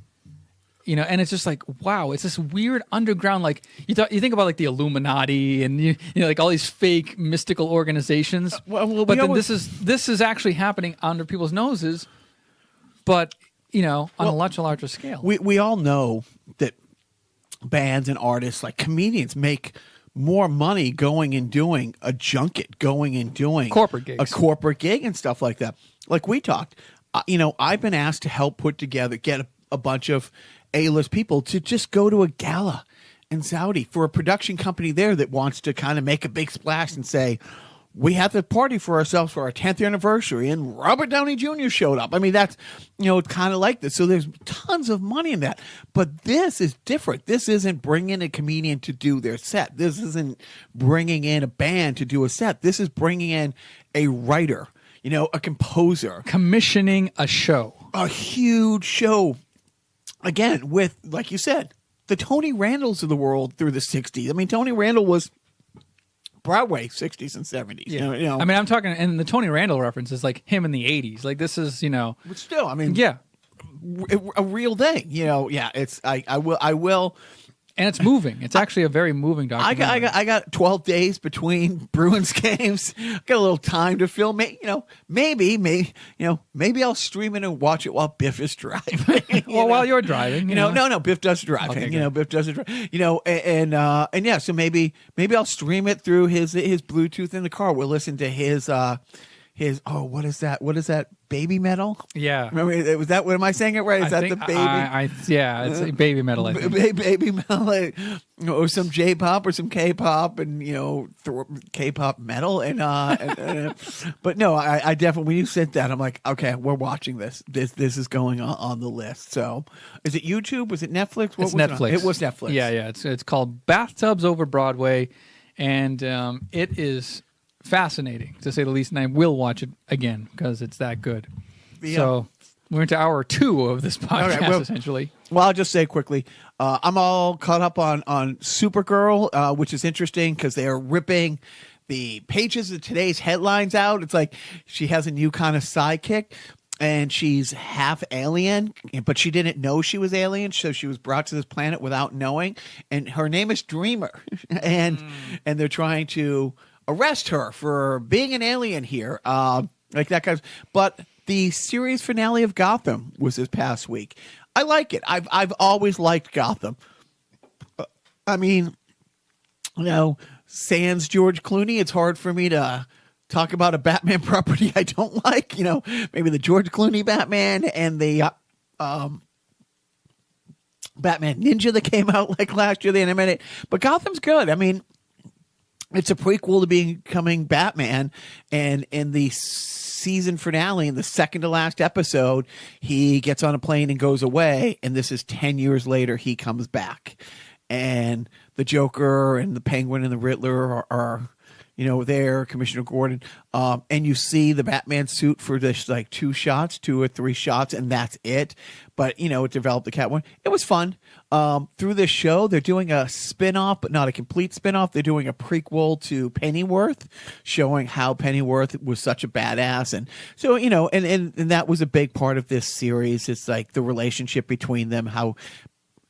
And it's just like, wow, it's this weird underground, like you think about like the Illuminati and like all these fake mystical organizations. But then this is actually happening under people's noses, but on a much larger scale. We all know that bands and artists, like comedians, make more money going and doing a junket, going and doing corporate gigs, a corporate gig and stuff like that. like we talked, I've been asked to help get a bunch of A-list people to just go to a gala in Saudi for a production company there that wants to kind of make a big splash and say, we have to party for ourselves for our 10th anniversary, and Robert Downey Jr. showed up. I mean, that's, it's kind of like this. So there's tons of money in that. But this is different. This isn't bringing a comedian to do their set. This isn't bringing in a band to do a set. This is bringing in a writer, a composer. Commissioning a show. A huge show. Again, with, like you said, the Tony Randalls of the world through the 60s. I mean, Tony Randall was Broadway 60s and 70s. Yeah. I mean, I'm talking, and the Tony Randall reference is like him in the 80s. Like, this is, But still, I mean, yeah, a real thing. Yeah, it's, I will. And it's moving. It's actually a very moving documentary. I got 12 days between Bruins games. Got a little time to film. Maybe I'll stream it and watch it while Biff is driving. While you're driving, No, Biff does driving. Okay, Biff does drive. And yeah, so maybe I'll stream it through his Bluetooth in the car. We'll listen to his what is that? What is that? Baby metal? Yeah. Remember, was that, what am I saying it right? Is that the baby? Yeah, it's baby metal, I think. Baby metal, or some J-pop or some K-pop, and K-pop metal, but no, I definitely, when you said that, I'm like, okay, we're watching this. This is going on the list. So, is it YouTube? Was it Netflix? It's Netflix. It was Netflix. Yeah. It's called Bathtubs Over Broadway, and it is fascinating, to say the least, and I will watch it again because it's that good. Yeah. So we're into hour 2 of this podcast, essentially. Well, I'll just say quickly, I'm all caught up on Supergirl, which is interesting because they are ripping the pages of today's headlines out. It's like she has a new kind of sidekick, and she's half alien, but she didn't know she was alien, so she was brought to this planet without knowing, and her name is Dreamer, and they're trying to arrest her for being an alien here, like that kind of. But the series finale of Gotham was this past week. I like it. I've always liked Gotham. I mean, sans George Clooney, it's hard for me to talk about a Batman property I don't like. Maybe the George Clooney Batman and the Batman Ninja that came out like last year, the animated. But Gotham's good. I mean, it's a prequel to becoming Batman, and in the season finale, in the second to last episode, he gets on a plane and goes away, and this is 10 years later, he comes back. And the Joker and the Penguin and the Riddler are there, Commissioner Gordon, and you see the Batman suit for just like 2 or 3 shots, and that's it. But, it developed the Catwoman. It was fun. Through this show, they're doing a spin-off, but not a complete spin-off. They're doing a prequel to Pennyworth, showing how Pennyworth was such a badass. And so, and that was a big part of this series. It's like the relationship between them, how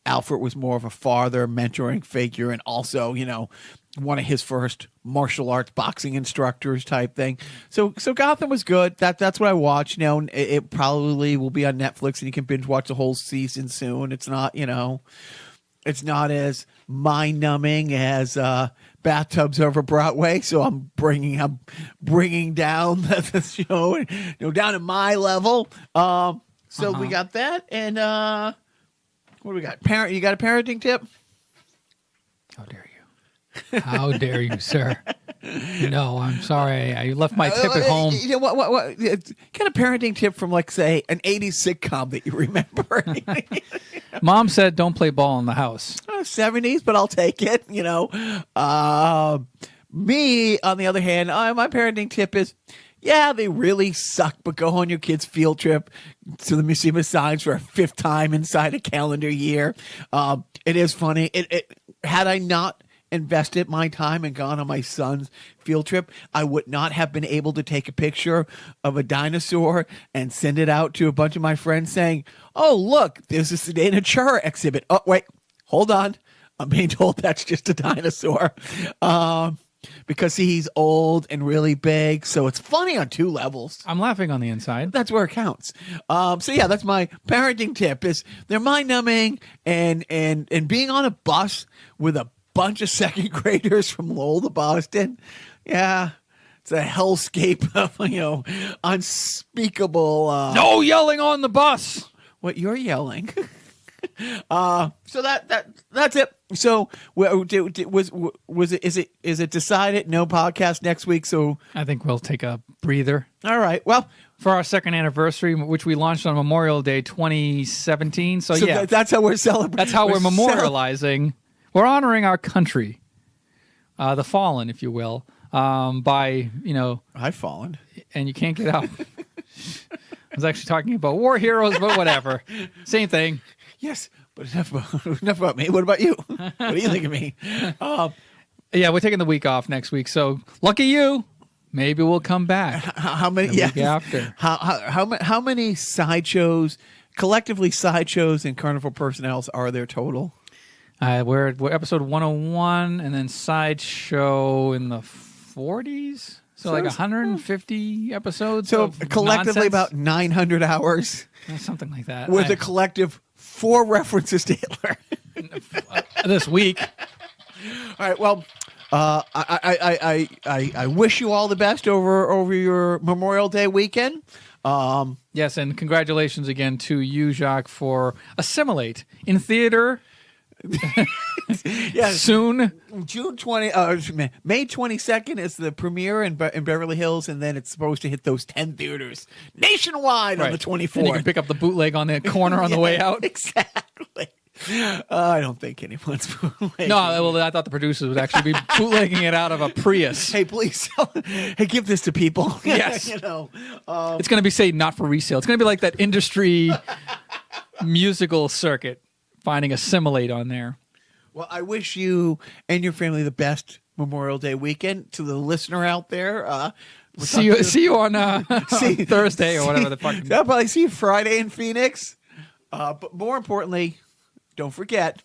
Alfred was more of a father, mentoring figure, and also, one of his first martial arts boxing instructors type thing. So Gotham was good. That's what I watched. It probably will be on Netflix, and you can binge watch the whole season soon. It's not, it's not as mind numbing as Bathtubs Over Broadway. So I'm bringing down the show, down to my level. We got that, and what do we got? You got a parenting tip? How dare you? How dare you, sir? No, I'm sorry. I left my tip at home. What kind of parenting tip from, like, say, an 80s sitcom that you remember? Mom said don't play ball in the house. 70s, but I'll take it, Me, on the other hand, my parenting tip is, yeah, they really suck, but go on your kid's field trip to the Museum of Science for a 5th time inside a calendar year. It is funny. Had I not invested my time and gone on my son's field trip, I would not have been able to take a picture of a dinosaur and send it out to a bunch of my friends saying, oh, look, there's a Sedana exhibit. Oh, wait, hold on. I'm being told that's just a dinosaur. Because he's old and really big, so it's funny on 2 levels. I'm laughing on the inside. That's where it counts. So yeah, that's my parenting tip. Is they're mind numbing, and being on a bus with a bunch of 2nd graders from Lowell to Boston. Yeah, it's a hellscape of unspeakable. No yelling on the bus. What you're yelling? So that's it. So is it decided no podcast next week? So I think we'll take a breather. all right. Well, For our second anniversary, which we launched on Memorial Day 2017. So yeah, that's how we're celebrating. that's how we're memorializing. We're honoring our country, the fallen, if you will, by, I've fallen. and you can't get out. I was actually talking about war heroes, but whatever. Same thing. Yes, but enough about me. What about you? What do you think of me? Yeah, we're taking the week off next week. So lucky you. Maybe we'll come back. How many? The week after. How many sideshows, collectively sideshows and carnival personnels are there total? We're episode 101, and then sideshow in the 40s. So like 150 episodes. So of collectively nonsense? about 900 hours Something like that. with a collective 4 references to Hitler. This week. All right. Well, I wish you all the best over your Memorial Day weekend. Yes, and congratulations again to you, Jacques, for Assimilate in theater Yes. soon. May 22nd is the premiere in Beverly Hills, and then it's supposed to hit those 10 theaters nationwide on the 24th. And you can pick up the bootleg on the corner on the way out. Exactly. I don't think anyone's bootlegging. No, well, I thought the producers would actually be bootlegging it out of a Prius. Hey, please, hey, give this to people. Yes. It's It's going to be, say, not for resale. It's going to be like that industry musical circuit, finding Assimilate on there. Well, I wish you and your family the best Memorial Day weekend. To the listener out there, See you on Thursday or whatever the fuck. I'll probably see you Friday in Phoenix. But more importantly, don't forget,